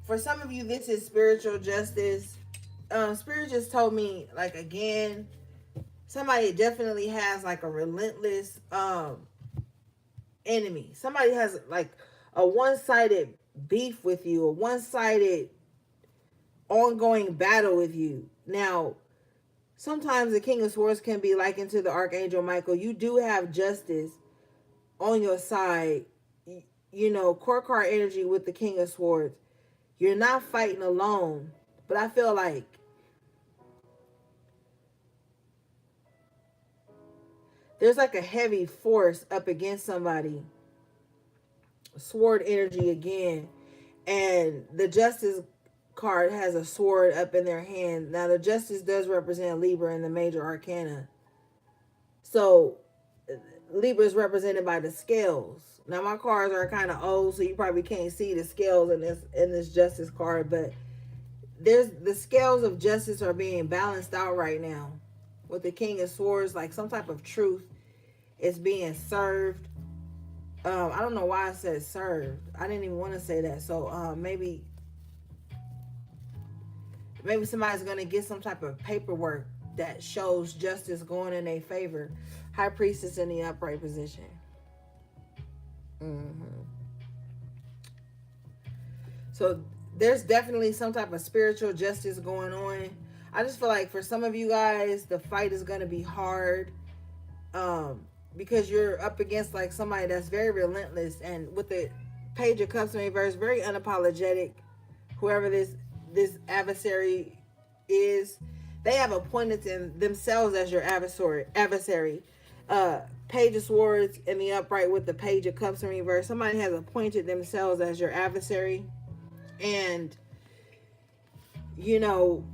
For some of you, this is spiritual justice. Spirit just told me, like, again, somebody definitely has like a relentless enemy. Somebody has like a one-sided beef with you, a one-sided ongoing battle with you. Now, sometimes the King of Swords can be likened to the Archangel Michael. You do have justice on your side. You know, court card energy with the King of Swords. You're not fighting alone, but I feel like there's like a heavy force up against somebody. Sword energy again. And the Justice card has a sword up in their hand. Now, the Justice does represent Libra in the major arcana. So, Libra is represented by the scales. Now, my cards are kind of old, so you probably can't see the scales in this Justice card, but there's the scales of justice are being balanced out right now with the King of Swords. Like some type of truth is being served. I don't know why I said served. I didn't even want to say that. So maybe somebody's gonna get some type of paperwork that shows justice going in their favor. High Priestess in the upright position. So there's definitely some type of spiritual justice going on. I just feel like for some of you guys, the fight is gonna be hard. Because you're up against like somebody that's very relentless, and with the Page of Cups in reverse, very unapologetic. Whoever this adversary is, they have appointed themselves as your adversary. Page of Swords in the upright with the Page of Cups in reverse. Somebody has appointed themselves as your adversary, and you know,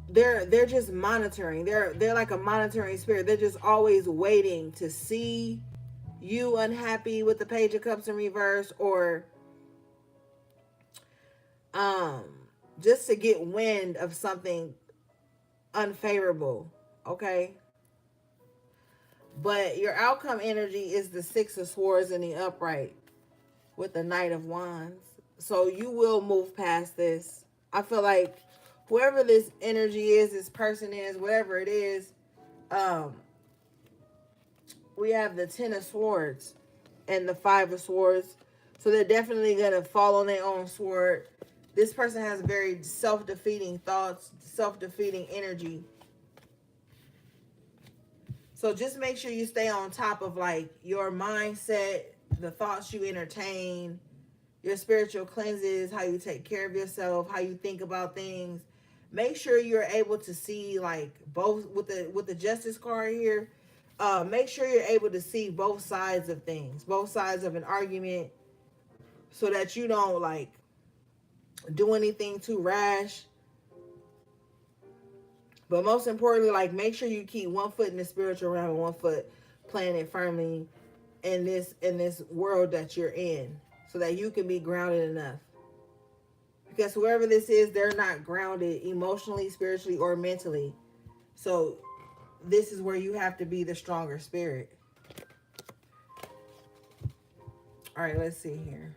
they're just monitoring. They're like a monitoring spirit. They're just always waiting to see you unhappy with the Page of Cups in reverse, or just to get wind of something unfavorable. Okay. But your outcome energy is the Six of Swords in the upright with the Knight of Wands. So you will move past this. I feel like whoever this energy is, this person is, whatever it is, we have the Ten of Swords and the Five of Swords. So they're definitely going to fall on their own sword. This person has very self-defeating thoughts, self-defeating energy. So just make sure you stay on top of like your mindset, the thoughts you entertain, your spiritual cleanses, how you take care of yourself, how you think about things. Make sure you're able to see like both with the Justice card here. Make sure you're able to see both sides of things, both sides of an argument, so that you don't like do anything too rash. But most importantly, like make sure you keep one foot in the spiritual realm and one foot planted firmly in this world that you're in, so that you can be grounded enough. Because whoever this is, they're not grounded emotionally, spiritually, or mentally. So this is where you have to be the stronger spirit. All right, let's see here.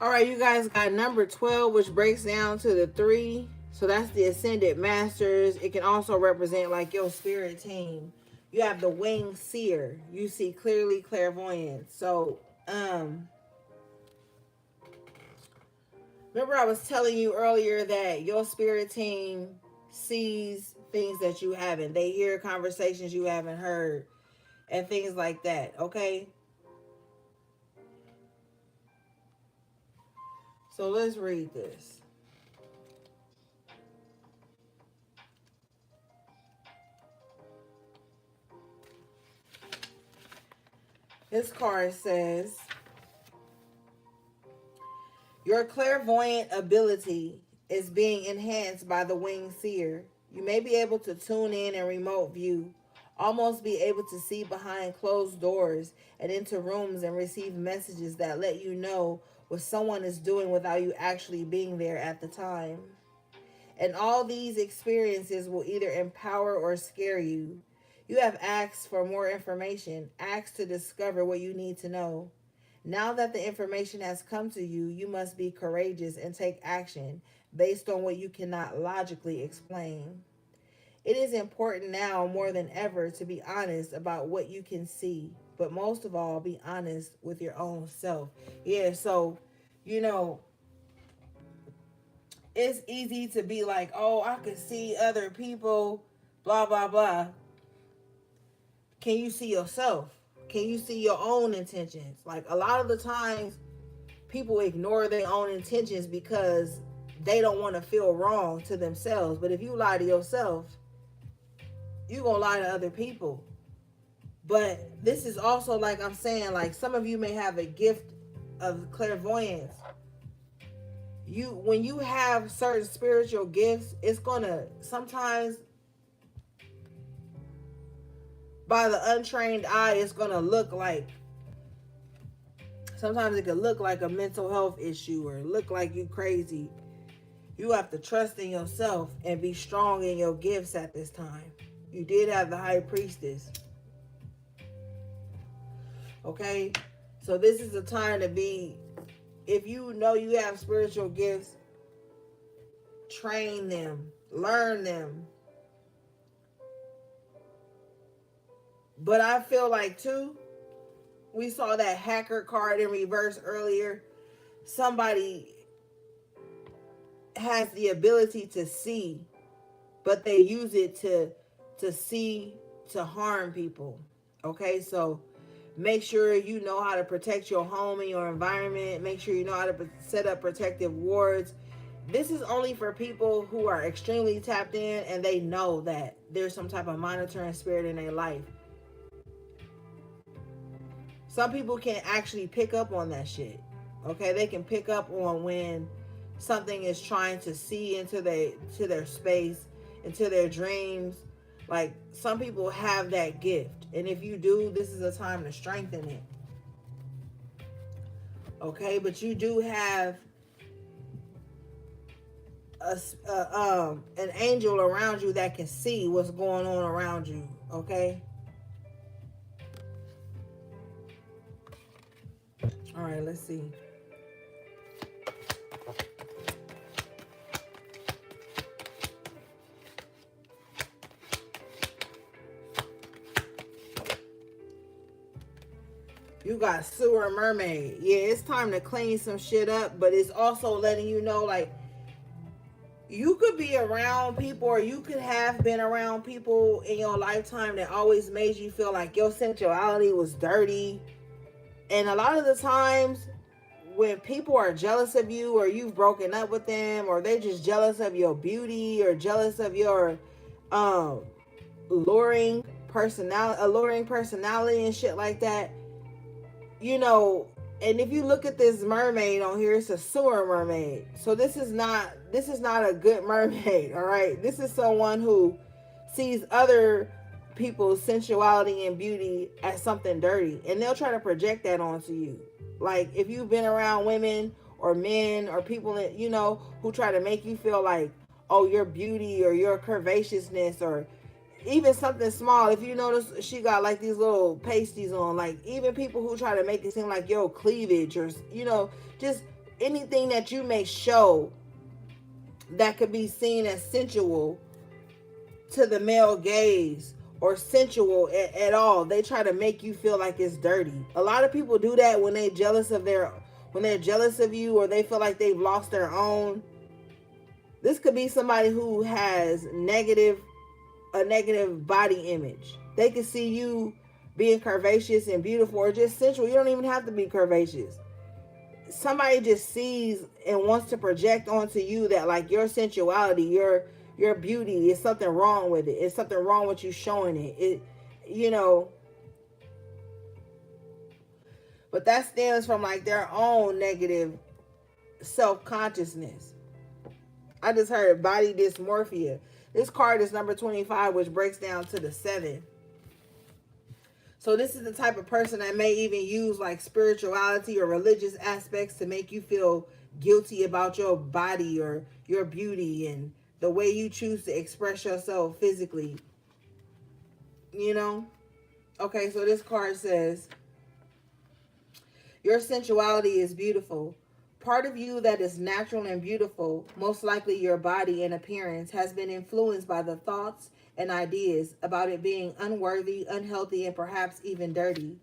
All right, you guys got number 12, which breaks down to the 3. So that's the Ascended Masters. It can also represent like your spirit team. You have the Winged Seer. You see clearly, clairvoyant. So, remember I was telling you earlier that your spirit team sees things that you haven't. They hear conversations you haven't heard and things like that, okay? So let's read this. This card says, your clairvoyant ability is being enhanced by the Winged Seer. You may be able to tune in and remote view, almost be able to see behind closed doors and into rooms and receive messages that let you know what someone is doing without you actually being there at the time. And all these experiences will either empower or scare you. You have asked for more information, asked to discover what you need to know. Now that the information has come to you, you must be courageous and take action based on what you cannot logically explain. It is important now more than ever to be honest about what you can see, but most of all, be honest with your own self. Yeah, so, you know, it's easy to be like, oh, I can see other people, blah, blah, blah. Can you see yourself? Can you see your own intentions? Like a lot of the times people ignore their own intentions because they don't want to feel wrong to themselves. But if you lie to yourself, you're going to lie to other people. But this is also, like I'm saying, like some of you may have a gift of clairvoyance. When you have certain spiritual gifts, it's going to sometimes, by the untrained eye, it's going to look like, sometimes it could look like a mental health issue or look like you crazy. You have to trust in yourself and be strong in your gifts at this time. You did have the High Priestess. Okay? So this is a time to be, if you know you have spiritual gifts, train them, learn them. But I feel like too, we saw that hacker card in reverse earlier. Somebody has the ability to see, but they use it to see to harm people. Okay, so make sure you know how to protect your home and your environment. Make sure you know how to set up protective wards. This is only for people who are extremely tapped in and they know that there's some type of monitoring spirit in their life. Some people can actually pick up on that shit. Okay, they can pick up on when something is trying to see into their space, into their dreams. Like some people have that gift, and if you do, this is a time to strengthen it. Okay, but you do have an angel around you that can see what's going on around you. Okay. All right, let's see. You got Sewer Mermaid. Yeah, it's time to clean some shit up, but it's also letting you know, like, you could be around people, or you could have been around people in your lifetime that always made you feel like your sensuality was dirty. And a lot of the times when people are jealous of you, or you've broken up with them, or they're just jealous of your beauty, or jealous of your alluring personality and shit like that, you know. And if you look at this mermaid on here, it's a sewer mermaid. So this is not a good mermaid, all right? This is someone who sees other people's sensuality and beauty as something dirty, and they'll try to project that onto you. Like if you've been around women or men or people that, you know, who try to make you feel like, oh, your beauty or your curvaceousness, or even something small. If you notice, she got like these little pasties on. Like even people who try to make it seem like your cleavage, or, you know, just anything that you may show that could be seen as sensual to the male gaze or sensual at all, they try to make you feel like it's dirty. A lot of people do that when they're jealous of you, or they feel like they've lost their own. This could be somebody who has a negative body image. They can see you being curvaceous and beautiful or just sensual. You don't even have to be curvaceous. Somebody just sees and wants to project onto you that like your sensuality, your beauty is something wrong with it. It's something wrong with you showing it. But that stems from like their own negative self-consciousness. I just heard body dysmorphia. This card is number 25, which breaks down to the 7. So this is the type of person that may even use like spirituality or religious aspects to make you feel guilty about your body or your beauty and the way you choose to express yourself physically. Okay, so this card says, your sensuality is beautiful. Part of you that is natural and beautiful, most likely your body and appearance, has been influenced by the thoughts and ideas about it being unworthy, unhealthy, and perhaps even dirty.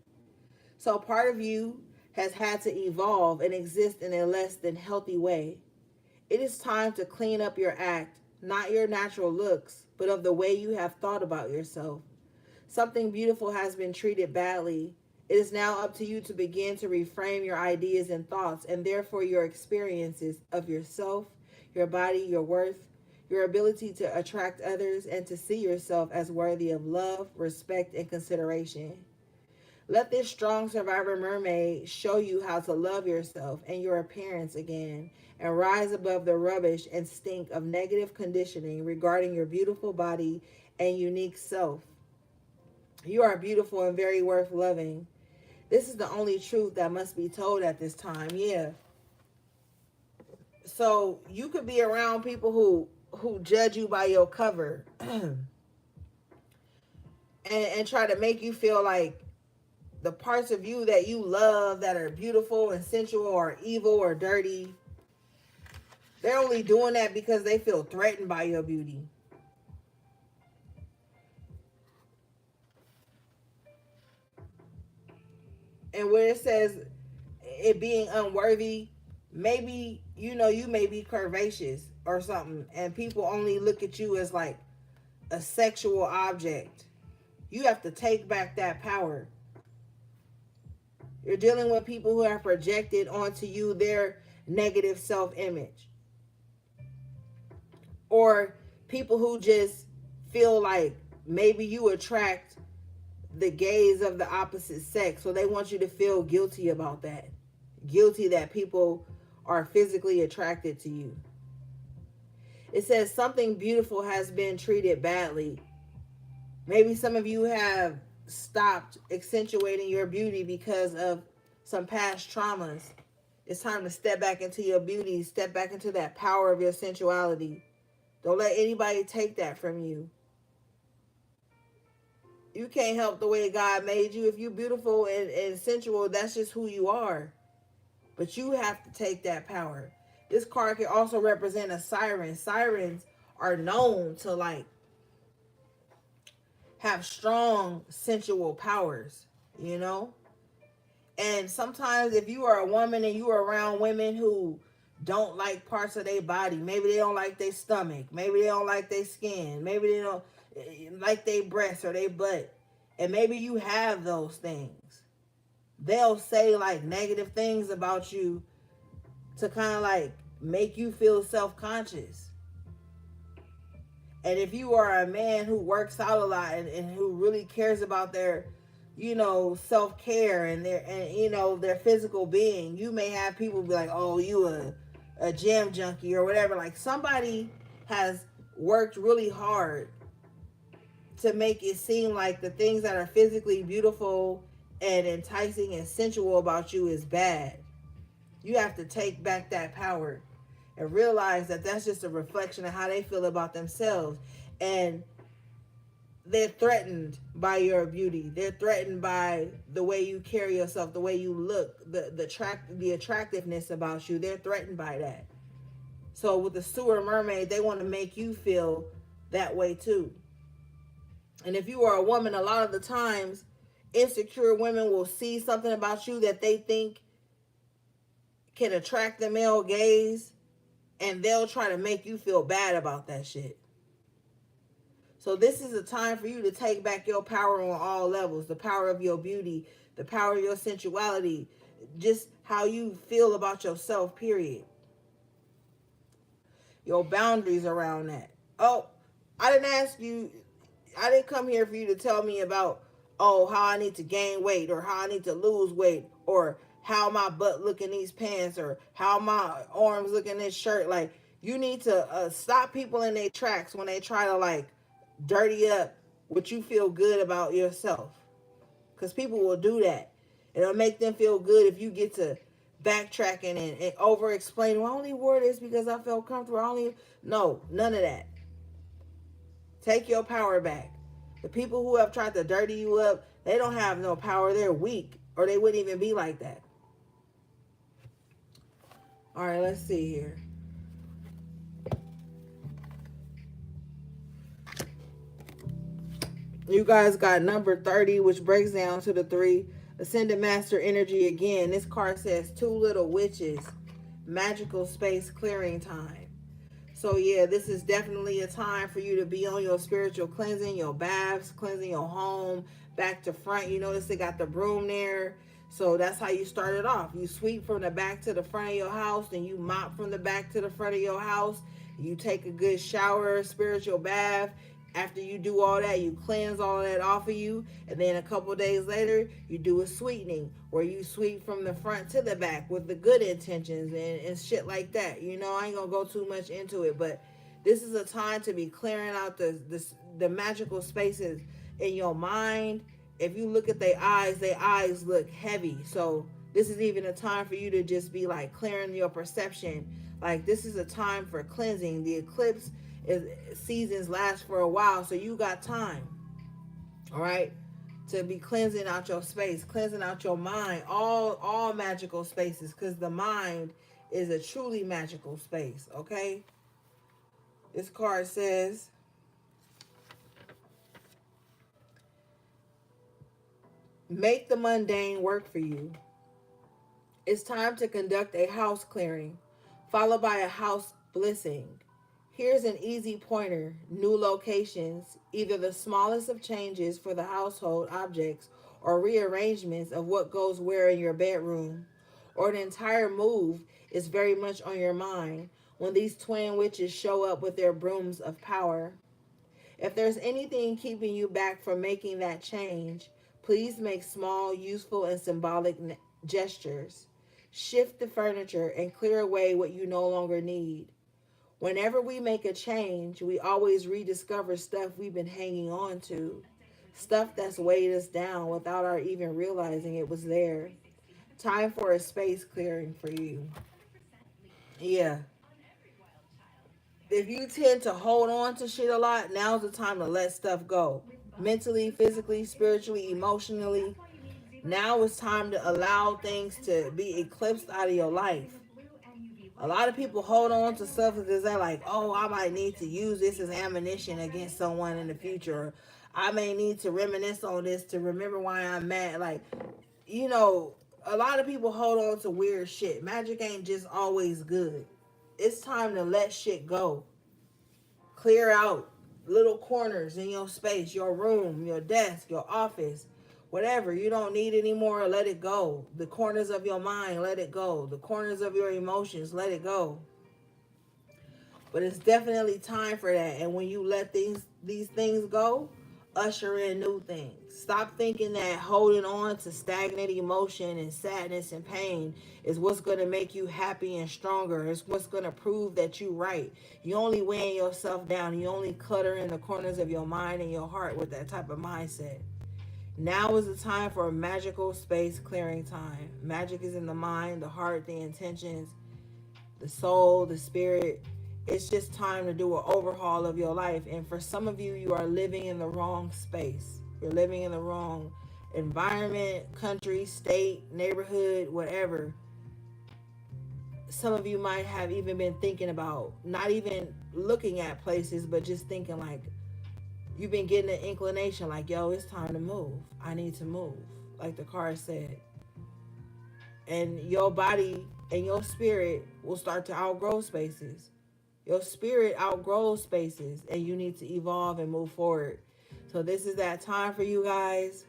So part of you has had to evolve and exist in a less than healthy way. It is time to clean up your act, not your natural looks, but of the way you have thought about yourself. Something beautiful has been treated badly. It is now up to you to begin to reframe your ideas and thoughts, and therefore your experiences of yourself, your body, your worth, your ability to attract others, and to see yourself as worthy of love, respect, and consideration. Let this strong survivor mermaid show you how to love yourself and your appearance again, and rise above the rubbish and stink of negative conditioning regarding your beautiful body and unique self. You are beautiful and very worth loving. This is the only truth that must be told at this time. Yeah. So you could be around people who judge you by your cover and try to make you feel like the parts of you that you love that are beautiful and sensual or evil or dirty. They're only doing that because they feel threatened by your beauty. And where it says it being unworthy, maybe, you may be curvaceous or something, and people only look at you as like a sexual object. You have to take back that power. You're dealing with people who have projected onto you their negative self-image. Or people who just feel like maybe you attract the gaze of the opposite sex, so they want you to feel guilty about that. Guilty that people are physically attracted to you. It says something beautiful has been treated badly. Maybe some of you have stopped accentuating your beauty because of some past traumas. It's time to step back into your beauty, step back into that power of your sensuality. Don't let anybody take that from you. You can't help the way God made you. If you're beautiful and sensual, that's just who you are. But you have to take that power. This card can also represent a siren. Sirens are known to have strong sensual powers, And sometimes if you are a woman and you are around women who don't like parts of their body, maybe they don't like their stomach, maybe they don't like their skin, maybe they don't like their breasts or their butt, and maybe you have those things, they'll say like negative things about you to kind of like make you feel self-conscious. And if you are a man who works out a lot and who really cares about their self-care and their physical being, you may have people be like, oh, you a gym junkie or whatever. Like somebody has worked really hard to make it seem like the things that are physically beautiful and enticing and sensual about you is bad. You have to take back that power and realize that that's just a reflection of how they feel about themselves. And they're threatened by your beauty. They're threatened by the way you carry yourself, the way you look, the attractiveness about you. They're threatened by that. So with the sewer mermaid, they want to make you feel that way too. And if you are a woman, a lot of the times, insecure women will see something about you that they think can attract the male gaze, and they'll try to make you feel bad about that shit. So this is a time for you to take back your power on all levels. The power of your beauty, the power of your sensuality, just how you feel about yourself, period. Your boundaries around that. Oh, I didn't ask you, I didn't come here for you to tell me about, oh, how I need to gain weight or how I need to lose weight or how my butt look in these pants or how my arms look in this shirt. Like, you need to stop people in their tracks when they try to, like, dirty up what you feel good about yourself, because people will do that. It'll make them feel good if you get to backtracking and over explaining, well, I only wore this because I felt comfortable. No, none of that. Take your power back. The people who have tried to dirty you up, they don't have no power. They're weak, or they wouldn't even be like that. All right, let's see here. You guys got number 30, which breaks down to the 3. Ascended Master energy again. This card says 2 little witches. Magical space clearing time. So yeah, this is definitely a time for you to be on your spiritual cleansing, your baths, cleansing your home, back to front. You notice they got the broom there. So that's how you start it off. You sweep from the back to the front of your house, then you mop from the back to the front of your house. You take a good shower, spiritual bath. After you do all that, you cleanse all that off of you. And then a couple days later, you do a sweetening where you sweep from the front to the back with the good intentions and shit like that. You know, I ain't going to go too much into it, but this is a time to be clearing out the magical spaces in your mind. If you look at their eyes look heavy. So this is even a time for you to just be like clearing your perception. Like, this is a time for cleansing. The eclipse seasons last for a while, so you got time, all right, to be cleansing out your space, cleansing out your mind, all magical spaces, because the mind is a truly magical space. Okay, this card says make the mundane work for you. It's time to conduct a house clearing followed by a house blessing. Here's an easy pointer. New locations, either the smallest of changes for the household objects or rearrangements of what goes where in your bedroom, or an entire move is very much on your mind when these twin witches show up with their brooms of power. If there's anything keeping you back from making that change, please make small, useful, and symbolic gestures. Shift the furniture and clear away what you no longer need. Whenever we make a change, we always rediscover stuff we've been hanging on to. Stuff that's weighed us down without our even realizing it was there. Time for a space clearing for you. Yeah. If you tend to hold on to shit a lot, now's the time to let stuff go. Mentally, physically, spiritually, emotionally. Now it's time to allow things to be eclipsed out of your life. A lot of people hold on to stuff because they're like, oh, I might need to use this as ammunition against someone in the future. I may need to reminisce on this to remember why I'm mad. Like, you know, a lot of people hold on to weird shit. Magic ain't just always good. It's time to let shit go. Clear out little corners in your space, your room, your desk, your office. Whatever you don't need anymore, let it go. The corners of your mind, let it go. The corners of your emotions, let it go. But it's definitely time for that. And when you let these things go, usher in new things. Stop thinking that holding on to stagnant emotion and sadness and pain is what's going to make you happy and stronger. It's what's going to prove that you're right. You only weighing yourself down. You only clutter in the corners of your mind and your heart with that type of mindset. Now is the time for a magical space clearing time. Magic is in the mind, the heart, the intentions, the soul, the spirit. It's just time to do an overhaul of your life. And for some of you, you are living in the wrong space. You're living in the wrong environment, country, state, neighborhood, whatever. Some of you might have even been thinking about not even looking at places, but just thinking like, you've been getting an inclination like, yo, it's time to move. I need to move, like the card said. And your body and your spirit will start to outgrow spaces. Your spirit outgrows spaces, and you need to evolve and move forward. So this is that time for you guys.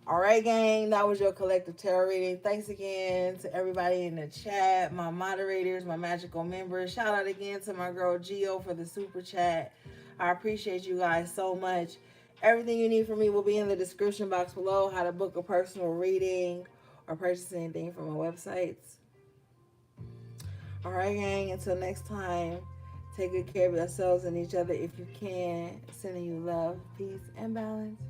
All right, gang, that was your collective tarot reading. Thanks again to everybody in the chat, my moderators, my magical members. Shout out again to my girl Gio for the super chat. I appreciate you guys so much. Everything you need from me will be in the description box below. How to book a personal reading or purchase anything from my websites. All right, gang, until next time, take good care of yourselves and each other if you can. Sending you love, peace, and balance.